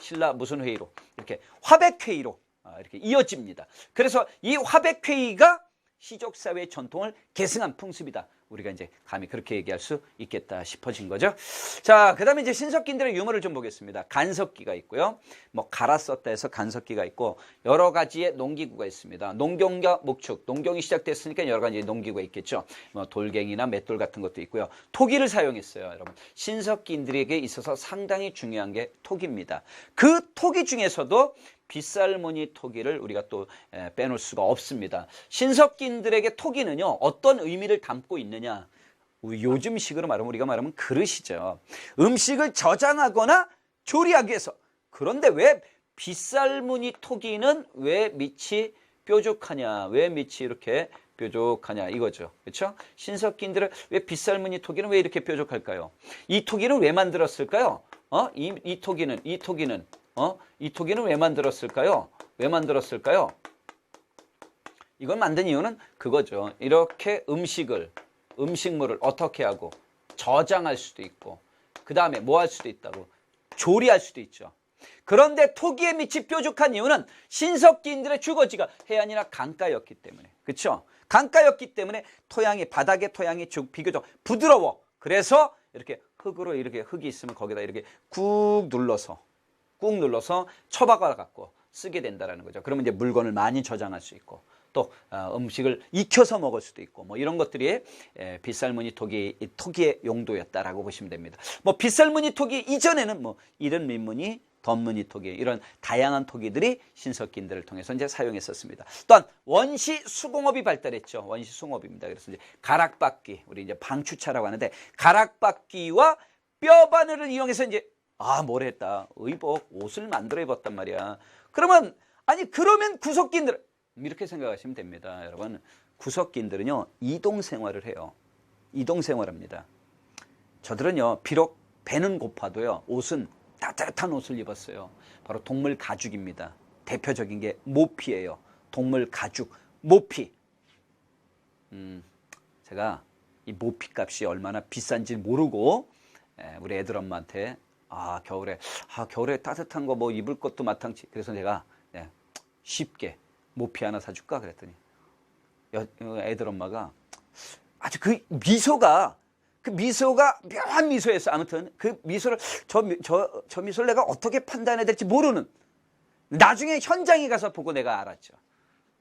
신라 무슨 회의로 이렇게 화백회의로 이렇게 이어집니다. 그래서 이 화백회의가 시족사회의 전통을 계승한 풍습이다. 우리가 이제 감히 그렇게 얘기할 수 있겠다 싶어진 거죠. 자, 그 다음에 이제 신석기인들의 유머를 좀 보겠습니다. 간석기가 있고요. 뭐 갈아 썼다 해서 간석기가 있고, 여러 가지의 농기구가 있습니다. 농경과 목축, 농경이 시작됐으니까 여러 가지 농기구가 있겠죠. 뭐 돌갱이나 맷돌 같은 것도 있고요. 토기를 사용했어요, 여러분. 신석기인들에게 있어서 상당히 중요한 게 토기입니다. 그 토기 중에서도 빗살무늬 토기를 우리가 또 빼놓을 수가 없습니다. 신석기인들에게 토기는요, 어떤 의미를 담고 있느냐? 요즘식으로 말하면, 우리가 말하면 그릇이죠. 음식을 저장하거나 조리하기 위해서. 그런데 왜 빗살무늬 토기는 왜 밑이 뾰족하냐? 왜 밑이 이렇게 뾰족하냐? 이거죠. 그렇죠? 신석기인들은 왜 빗살무늬 토기는 왜 이렇게 뾰족할까요? 이 토기는 왜 만들었을까요? 이 토기는 이 토기는 왜 만들었을까요? 왜 만들었을까요? 이걸 만든 이유는 그거죠. 이렇게 음식물을 어떻게 하고 저장할 수도 있고, 그 다음에 뭐 할 수도 있다고? 조리할 수도 있죠. 그런데 토기의 밑이 뾰족한 이유는 신석기인들의 주거지가 해안이나 강가였기 때문에. 그렇죠? 강가였기 때문에 바닥의 토양이 비교적 부드러워. 그래서 이렇게 흙이 있으면 거기다 이렇게 꾹 눌러서 쳐박아 갖고 쓰게 된다라는 거죠. 그러면 이제 물건을 많이 저장할 수 있고 또 음식을 익혀서 먹을 수도 있고 뭐 이런 것들이 빗살무늬 토기의 용도였다라고 보시면 됩니다. 뭐 빗살무늬 토기 이전에는 뭐 이른 민무늬, 덧무늬 토기 이런 다양한 토기들이 신석기인들을 통해서 이제 사용했었습니다. 또한 원시 수공업이 발달했죠. 원시 수공업입니다. 그래서 이제 가락바퀴, 우리 이제 방추차라고 하는데 가락바퀴와 뼈바늘을 이용해서 이제 뭘 했다. 의복, 옷을 만들어 입었단 말이야. 그러면 그러면 구석기인들 이렇게 생각하시면 됩니다. 여러분, 구석기인들은요 이동 생활을 해요. 이동 생활합니다. 저들은요 비록 배는 고파도요 옷은 따뜻한 옷을 입었어요. 바로 동물 가죽입니다. 대표적인 게 모피예요. 동물 가죽, 모피. 제가 이 모피 값이 얼마나 비싼지 모르고 우리 애들 엄마한테 겨울에 따뜻한 거 뭐 입을 것도 마땅치. 그래서 내가 쉽게 모피 하나 사줄까 그랬더니 애들 엄마가 아주 그 미소가 묘한 미소였어. 아무튼 그 미소를 저 미소를 내가 어떻게 판단해야 될지 모르는. 나중에 현장에 가서 보고 내가 알았죠.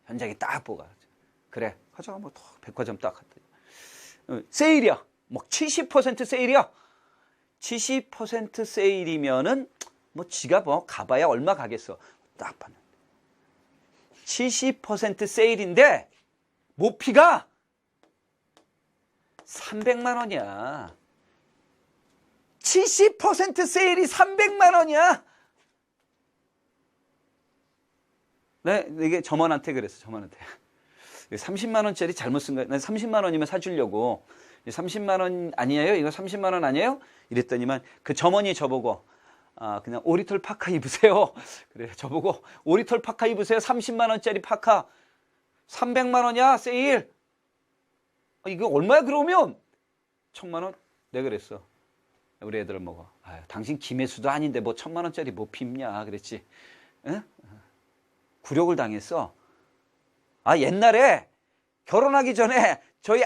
현장에 딱 보고 알았죠. 그래, 가자 뭐 백화점 딱 갔더니 세일이야. 뭐 70% 세일이야. 70% 세일이면은 뭐 지가 뭐 가봐야 얼마 가겠어. 딱 봤는데 70% 세일인데 모피가 300만 원이야. 70% 세일이 300만 원이야. 네, 이게 점원한테 그랬어. 점원한테 30만 원짜리 잘못 쓴 거야. 난 30만 원이면 사주려고. 30만 원 아니에요? 이거 30만 원 아니에요? 이랬더니만 그 점원이 저보고 그냥 오리털 파카 입으세요. 그래, 저보고 오리털 파카 입으세요. 30만 원짜리 파카 300만 원이야 세일. 이거 얼마야 그러면? 1000만 원? 내가 그랬어. 우리 애들은 먹어. 당신 김혜수도 아닌데 뭐 1000만 원짜리 뭐 핍냐 그랬지. 응? 굴욕을 당했어. 옛날에 결혼하기 전에 저희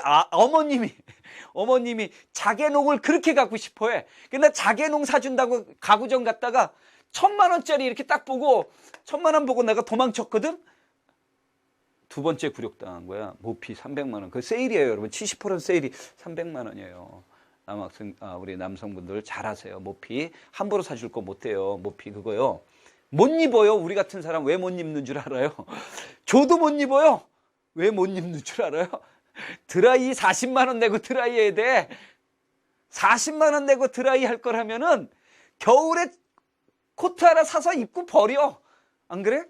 어머님이 자개농을 그렇게 갖고 싶어해. 근데 자개농 사준다고 가구점 갔다가 1000만 원짜리 이렇게 딱 보고 1000만 원 보고 내가 도망쳤거든. 두 번째 굴욕당한 거야. 모피 300만 원. 그 세일이에요, 여러분. 70% 세일이 300만 원이에요. 우리 남성분들 잘하세요. 모피 함부로 사줄 거 못 돼요. 모피 그거요. 못 입어요. 우리 같은 사람 왜 못 입는 줄 알아요? 저도 못 입어요. 왜 못 입는 줄 알아요? 드라이 40만 원 내고 드라이 해야 돼. 40만 원 내고 드라이 할 거라면은 겨울에 코트 하나 사서 입고 버려. 안 그래?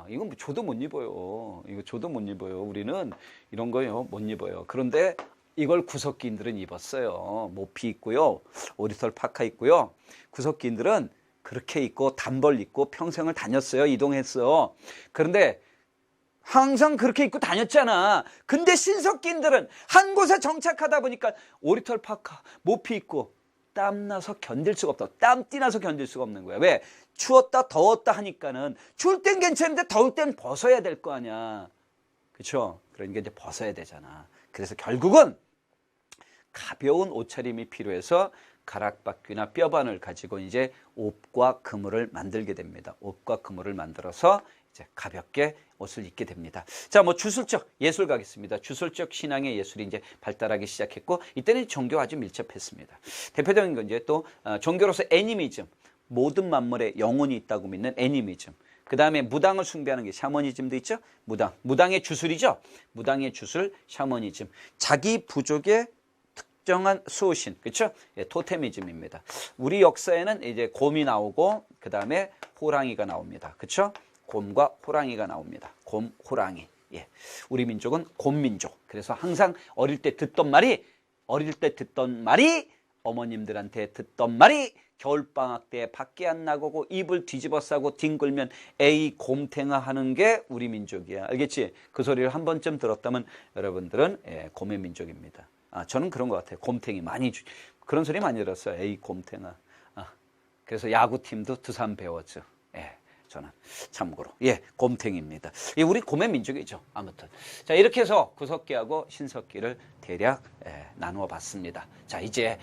이건 저도 못 입어요. 이거 저도 못 입어요. 우리는 이런 거요 못 입어요. 그런데 이걸 구석기인들은 입었어요. 모피 있고요. 오리털 파카 있고요. 구석기인들은 그렇게 입고 단벌 입고 평생을 다녔어요. 이동했어. 그런데 항상 그렇게 입고 다녔잖아. 근데 신석기인들은 한 곳에 정착하다 보니까 오리털 파카, 모피 입고 땀나서 견딜 수가 없다. 땀띠 나서 견딜 수가 없는 거야. 왜? 추웠다 더웠다 하니까는 추울 땐 괜찮은데 더울 땐 벗어야 될 거 아니야. 그렇죠? 그러니까 이제 벗어야 되잖아. 그래서 결국은 가벼운 옷차림이 필요해서 가락바퀴나 뼈반을 가지고 이제 옷과 그물을 만들게 됩니다. 옷과 그물을 만들어서 이제 가볍게 옷을 입게 됩니다. 자, 뭐 주술적 예술 가겠습니다. 주술적 신앙의 예술이 이제 발달하기 시작했고 이때는 종교와 아주 밀접했습니다. 대표적인 건 이제 또 종교로서 애니미즘, 모든 만물에 영혼이 있다고 믿는 애니미즘. 그 다음에 무당을 숭배하는 게 샤머니즘도 있죠. 무당의 주술이죠. 무당의 주술, 샤머니즘. 자기 부족의 특정한 수호신, 그렇죠? 예, 토테미즘입니다. 우리 역사에는 이제 곰이 나오고 그 다음에 호랑이가 나옵니다. 그렇죠? 곰과 호랑이가 나옵니다. 곰, 호랑이. 예. 우리 민족은 곰민족. 그래서 항상 어릴 때 듣던 말이 어머님들한테 듣던 말이 겨울방학 때 밖에 안 나가고 이불 뒤집어 싸고 뒹굴면 에이 곰탱아 하는 게 우리 민족이야. 알겠지? 그 소리를 한 번쯤 들었다면 여러분들은 곰의 민족입니다. 저는 그런 것 같아요. 곰탱이 그런 소리 많이 들었어요. 에이 곰탱아. 그래서 야구팀도 두산 배웠죠. 저는 참고로. 예, 곰탱입니다. 예, 우리 곰의 민족이죠. 아무튼. 자, 이렇게 해서 구석기하고 신석기를 대략 나누어 봤습니다. 자, 이제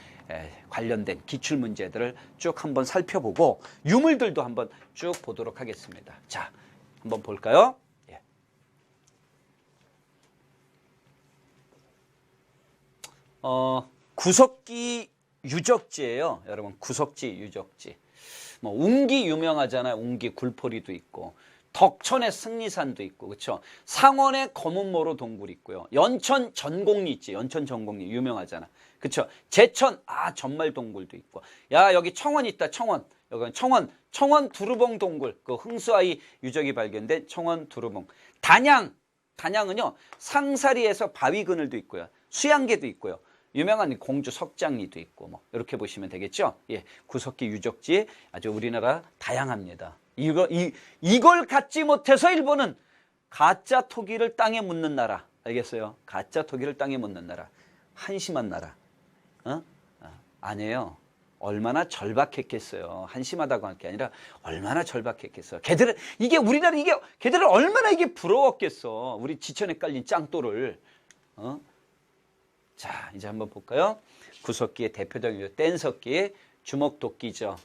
관련된 기출 문제들을 쭉 한번 살펴보고 유물들도 한번 쭉 보도록 하겠습니다. 자, 한번 볼까요? 예. 구석기 유적지예요. 여러분, 구석지 유적지. 뭐 웅기 유명하잖아요. 웅기 굴포리도 있고 덕천의 승리산도 있고 그렇죠. 상원의 검은모로 동굴 있고요. 연천 전곡리 있지. 연천 전곡리 유명하잖아. 그렇죠. 제천 전말 동굴도 있고. 야, 여기 청원 있다. 청원. 여기 청원 두루봉 동굴. 그 흥수아이 유적이 발견된 청원 두루봉. 단양은요. 상사리에서 바위 그늘도 있고요. 수양계도 있고요. 유명한 공주 석장리도 있고 뭐 이렇게 보시면 되겠죠. 예, 구석기 유적지 아주 우리나라 다양합니다. 이걸 갖지 못해서 일본은 가짜 토기를 땅에 묻는 나라. 알겠어요? 가짜 토기를 땅에 묻는 나라. 한심한 나라. 아니에요. 얼마나 절박했겠어요. 한심하다고 할 게 아니라 얼마나 절박했겠어요. 걔들은 얼마나 이게 부러웠겠어. 우리 지천에 깔린 짱돌을. 자, 이제 한번 볼까요? 구석기의 대표적인 뗀석기, 주먹도끼죠.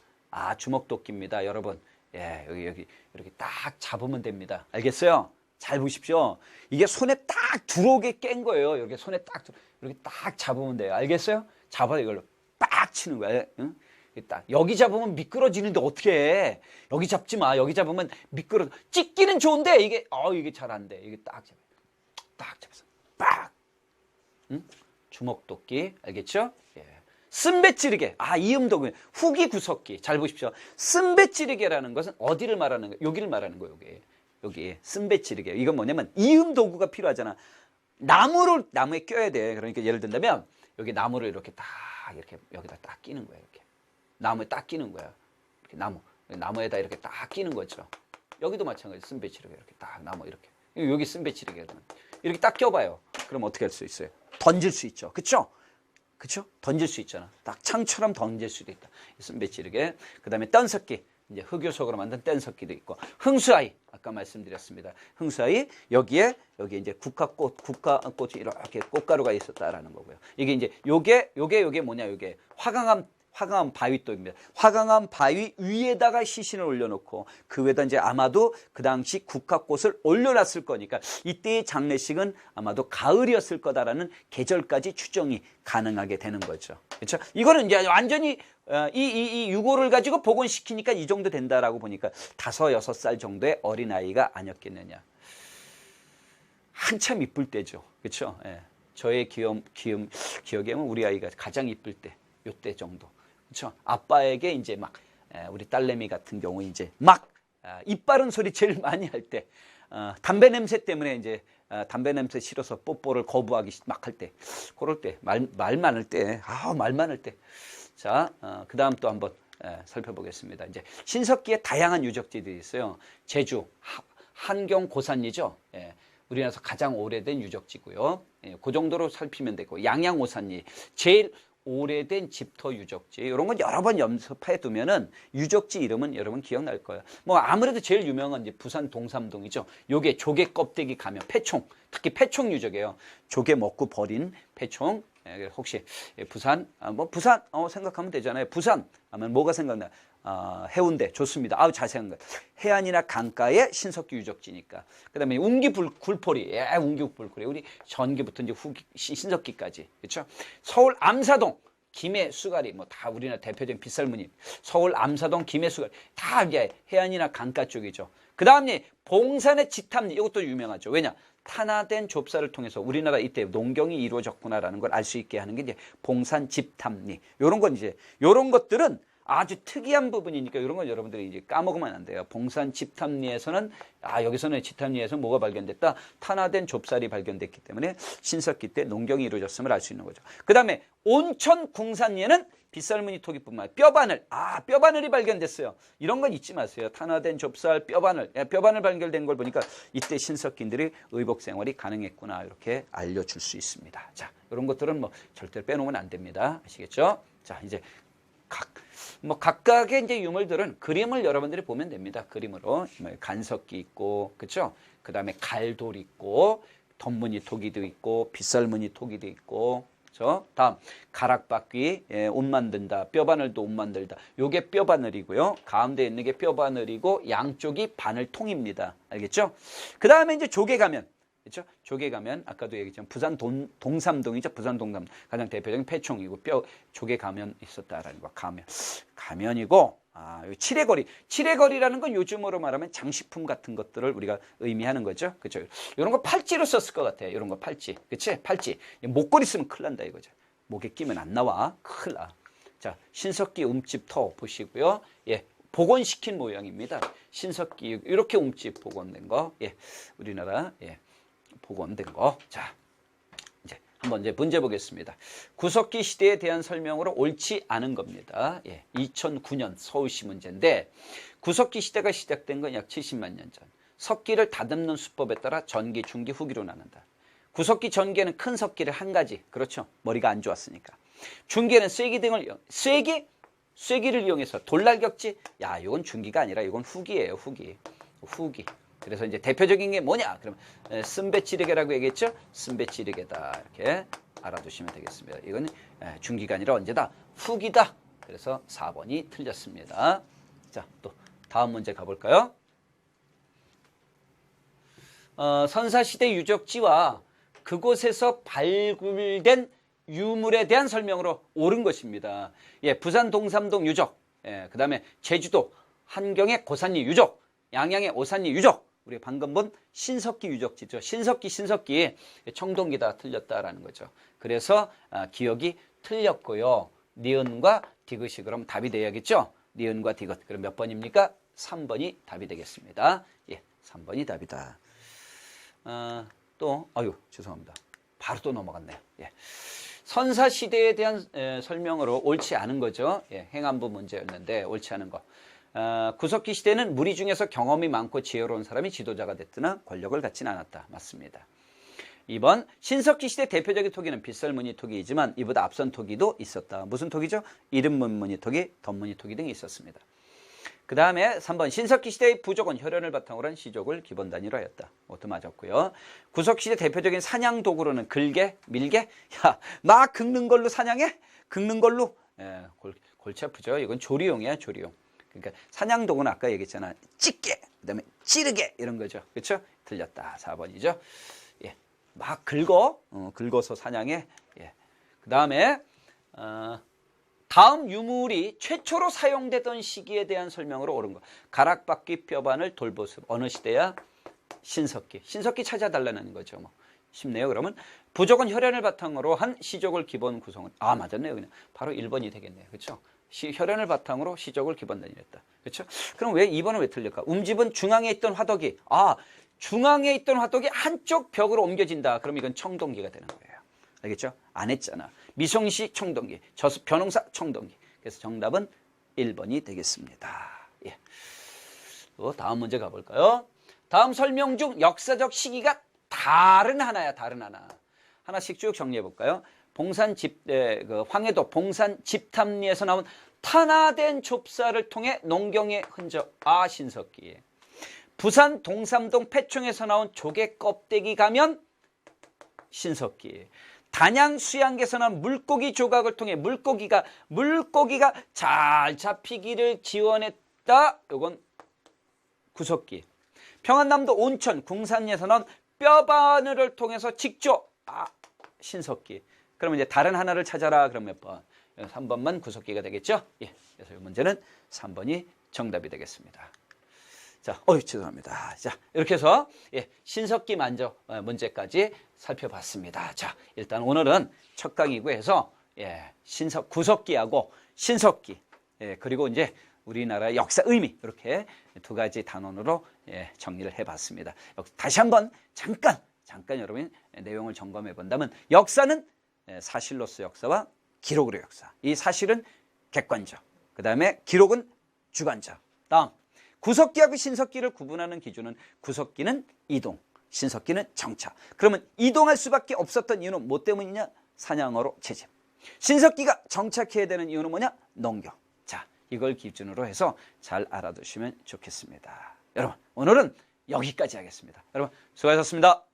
주먹도끼입니다, 여러분. 예, 여기 이렇게 딱 잡으면 됩니다. 알겠어요? 잘 보십시오. 이게 손에 딱 들어오게 깬 거예요. 이렇게 손에 이렇게 딱 잡으면 돼요. 알겠어요? 잡아서 이걸로 빡 치는 거예요. 응? 딱 여기 잡으면 미끄러지는데 어떻게 해? 여기 잡지 마. 여기 잡으면 찢기는 좋은데 이게 잘 안 돼. 이게 딱 잡아서 빡. 응? 주먹도끼 알겠죠? 예. 쓴배찌르개 이음도구 후기 구석기 잘 보십시오. 쓴배찌르개라는 것은 어디를 말하는 거예요? 여기를 말하는 거예요. 여기 쓴배찌르개. 이건 뭐냐면 이음도구가 필요하잖아. 나무에 껴야 돼. 그러니까 예를 든다면 여기 나무를 이렇게 여기다 딱 끼는 거예요. 이렇게 나무에 딱 끼는 거야. 이렇게 나무에다 이렇게 딱 끼는 거죠. 여기도 마찬가지 쓴배찌르개 이렇게 딱 나무 이렇게 여기 쓴배찌르개 이렇게 딱 껴봐요. 그럼 어떻게 할 수 있어요? 던질 수 있죠. 그쵸? 던질 수 있잖아. 딱 창처럼 던질 수도 있다. 쓴배찌르개. 그 다음에 뗀석기. 이제 흑요석으로 만든 뗀석기도 있고. 흥수아이. 아까 말씀드렸습니다. 흥수아이. 여기 이제 국화꽃이 이렇게 꽃가루가 있었다라는 거고요. 이게 이제 요게 뭐냐, 요게 화강암 바위돌입니다. 화강암 바위 위에다가 시신을 올려놓고 그 위에다 이제 아마도 그 당시 국화꽃을 올려놨을 거니까 이때의 장례식은 아마도 가을이었을 거다라는 계절까지 추정이 가능하게 되는 거죠. 그렇죠? 이거는 이제 완전히 이 유골을 가지고 복원시키니까 이 정도 된다라고 보니까 5, 6살 정도의 어린아이가 아니었겠느냐. 한참 이쁠 때죠. 그렇죠? 예. 저의 기억에는 우리 아이가 가장 이쁠 때, 요때 정도. 그렇죠? 아빠에게 이제 막 우리 딸내미 같은 경우 이제 막 입 바른 소리 제일 많이 할 때, 담배 냄새 때문에 이제 담배 냄새 싫어서 뽀뽀를 거부하기 막 할 때, 그럴 때 말 많을 때, 말 많을 때. 자, 그다음 또 한번 살펴보겠습니다. 이제 신석기에 다양한 유적지들이 있어요. 제주 한경 고산리죠. 예. 우리나라에서 가장 오래된 유적지고요. 예, 그 정도로 살피면 되고 양양오산리 제일 오래된 집터 유적지 이런 건 여러 번 연습해 두면은 유적지 이름은 여러분 기억날 거예요. 뭐 아무래도 제일 유명한 이제 부산 동삼동이죠. 요게 조개 껍데기 가면 패총, 특히 패총 유적이에요. 조개 먹고 버린 패총. 혹시 부산 부산 생각하면 되잖아요. 부산 하면 뭐가 생각나요? 해운대 좋습니다. 잘 생각나요. 해안이나 강가의 신석기 유적지니까. 그다음에 웅기 굴포리, 웅기 굴포리. 우리 전기부터 이제 신석기까지, 그렇죠? 서울 암사동 김해 수가리, 뭐 다 우리나라 대표적인 빗살무늬. 서울 암사동 김해 수가리 다 이제 해안이나 강가 쪽이죠. 그다음에 봉산의 지탐리 이것도 유명하죠. 왜냐? 탄화된 좁쌀을 통해서 우리나라 이때 농경이 이루어졌구나라는 걸 알 수 있게 하는 게 이제 봉산 집탐리. 요런 건 이제 요런 것들은 아주 특이한 부분이니까 이런 건 여러분들이 이제 까먹으면 안 돼요. 봉산 집탐리에서는 여기서는 집탐리에서 뭐가 발견됐다? 탄화된 좁쌀이 발견됐기 때문에 신석기 때 농경이 이루어졌음을 알 수 있는 거죠. 그다음에 온천 궁산리에는 빗살무늬 토기뿐만 아니라 뼈바늘이 발견됐어요. 이런 건 잊지 마세요. 탄화된 좁쌀, 뼈바늘 발견된 걸 보니까 이때 신석기인들이 의복 생활이 가능했구나 이렇게 알려줄 수 있습니다. 자, 이런 것들은 뭐 절대로 빼놓으면 안 됩니다. 아시겠죠? 자, 이제 뭐 각각의 이제 유물들은 그림을 여러분들이 보면 됩니다. 그림으로 뭐 간석기 있고, 그렇죠? 그다음에 갈돌 있고, 덧무늬 토기도 있고, 빗살무늬 토기도 있고, 그렇죠? 다음 가락바퀴, 옷 만든다, 뼈바늘도 옷 만들다. 요게 뼈바늘이고요. 가운데 있는 게 뼈바늘이고 양쪽이 바늘통입니다. 알겠죠? 그다음에 이제 조개 가면, 그렇죠? 조개 가면 아까도 얘기했지만 부산 동삼동이죠. 부산 동삼동 가장 대표적인 폐총이고 뼈 조개 가면 있었다라는 거. 가면이고, 요 칠해거리. 칠해거리라는 건 요즘으로 말하면 장식품 같은 것들을 우리가 의미하는 거죠. 그렇죠? 이런 거 팔찌로 썼을 것 같아요. 이런 거 팔찌. 그치? 팔찌. 목걸이 쓰면 큰일 난다 이거죠. 목에 끼면 안 나와. 큰일 나. 자, 신석기 움집터 보시고요. 예. 복원시킨 모양입니다. 신석기 이렇게 움집 복원된 거. 예. 우리나라 복원된 거. 자, 한번 이제 문제 보겠습니다. 구석기 시대에 대한 설명으로 옳지 않은 겁니다. 2009년 서울시 문제인데, 구석기 시대가 시작된 건 약 70만 년 전. 석기를 다듬는 수법에 따라 전기, 중기, 후기로 나눈다. 구석기 전기에는 큰 석기를 한 가지, 그렇죠? 머리가 안 좋았으니까. 중기에는 쐐기 등을 쐐기를 이용해서 돌날격지. 야, 이건 중기가 아니라 이건 후기예요. 후기. 그래서 이제 대표적인 게 뭐냐? 그러면 쓴배찌르개라고 얘기했죠? 쓴배찌르개다. 이렇게 알아두시면 되겠습니다. 이건 중기가 아니라 언제다? 후기다. 그래서 4번이 틀렸습니다. 자, 또 다음 문제 가볼까요? 선사시대 유적지와 그곳에서 발굴된 유물에 대한 설명으로 옳은 것입니다. 부산 동삼동 유적, 그 다음에 제주도 한경의 고산리 유적, 양양의 오산리 유적, 우리 방금 본 신석기 유적지죠. 신석기 청동기다 틀렸다라는 거죠. 그래서 기억이 틀렸고요. 니은과 디귿이 그럼 답이 돼야겠죠. 니은과 디귿. 그럼 몇 번입니까? 3번이 답이 되겠습니다. 3번이 답이다. 죄송합니다. 바로 또 넘어갔네요. 선사시대에 대한 설명으로 옳지 않은 거죠. 행안부 문제였는데 옳지 않은 거. 구석기 시대는 무리 중에서 경험이 많고 지혜로운 사람이 지도자가 됐으나 권력을 갖지는 않았다. 맞습니다. 2번, 신석기 시대 대표적인 토기는 빗살무늬 토기이지만 이보다 앞선 토기도 있었다. 무슨 토기죠? 이름무늬 토기, 덧무늬 토기 등이 있었습니다. 그 다음에 3번, 신석기 시대의 부족은 혈연을 바탕으로 한 시족을 기본 단위로 하였다. 모두 맞았고요. 구석시대 대표적인 사냥 도구로는 글개, 밀개. 막 긁는 걸로 사냥해? 긁는 걸로? 골치 아프죠. 이건 조리용이야, 조리용. 그러니까 사냥 도구는 아까 얘기했잖아. 찢게, 그 다음에 찌르게 이런 거죠. 그렇죠? 틀렸다. 4번이죠. 막 긁어서 사냥해. 그 다음에 다음 유물이 최초로 사용되던 시기에 대한 설명으로 옳은 거. 가락바퀴 뼈바늘 돌보습. 어느 시대야? 신석기. 신석기 찾아달라는 거죠. 뭐. 쉽네요. 그러면 부족은 혈연을 바탕으로 한 시족을 기본 구성은. 맞았네요. 그냥 바로 1번이 되겠네요. 그렇죠? 혈연을 바탕으로 시족을 기본 단위로 했다. 그렇죠? 그럼 왜 2번은 왜 틀릴까? 움집은 중앙에 있던 화덕이. 중앙에 있던 화덕이 한쪽 벽으로 옮겨진다. 그럼 이건 청동기가 되는 거예요. 알겠죠? 안 했잖아. 미성시 청동기, 저수 변홍사 청동기. 그래서 정답은 1번이 되겠습니다. 또 다음 문제 가볼까요? 다음 설명 중 역사적 시기가 다른 하나야. 다른 하나. 하나씩 쭉 정리해 볼까요? 황해도 봉산 집탐리에서 나온 탄화된 좁쌀을 통해 농경의 흔적. 신석기. 부산 동삼동 폐총에서 나온 조개 껍데기 가면 신석기. 단양 수양계에서 나온 물고기 조각을 통해 물고기가 잘 잡히기를 지원했다. 이건 구석기. 평안남도 온천 궁산리에서 나온 뼈바늘을 통해서 직접 신석기. 그러면 이제 다른 하나를 찾아라. 그럼 몇 번? 3번만 구석기가 되겠죠? 그래서 이 문제는 3번이 정답이 되겠습니다. 자, 죄송합니다. 자, 이렇게 해서 신석기 만져 문제까지 살펴봤습니다. 자, 일단 오늘은 첫 강의고 해서 구석기하고 신석기, 그리고 이제 우리나라의 역사 의미 이렇게 두 가지 단원으로 정리를 해봤습니다. 다시 한번 잠깐 여러분 내용을 점검해 본다면 역사는 사실로서 역사와 기록으로 역사. 이 사실은 객관적. 그 다음에 기록은 주관적. 다음 구석기하고 신석기를 구분하는 기준은 구석기는 이동, 신석기는 정차. 그러면 이동할 수밖에 없었던 이유는 뭐 때문이냐? 사냥어로 채집. 신석기가 정착해야 되는 이유는 뭐냐? 농경. 자, 이걸 기준으로 해서 잘 알아두시면 좋겠습니다. 여러분, 오늘은 여기까지 하겠습니다. 여러분, 수고하셨습니다.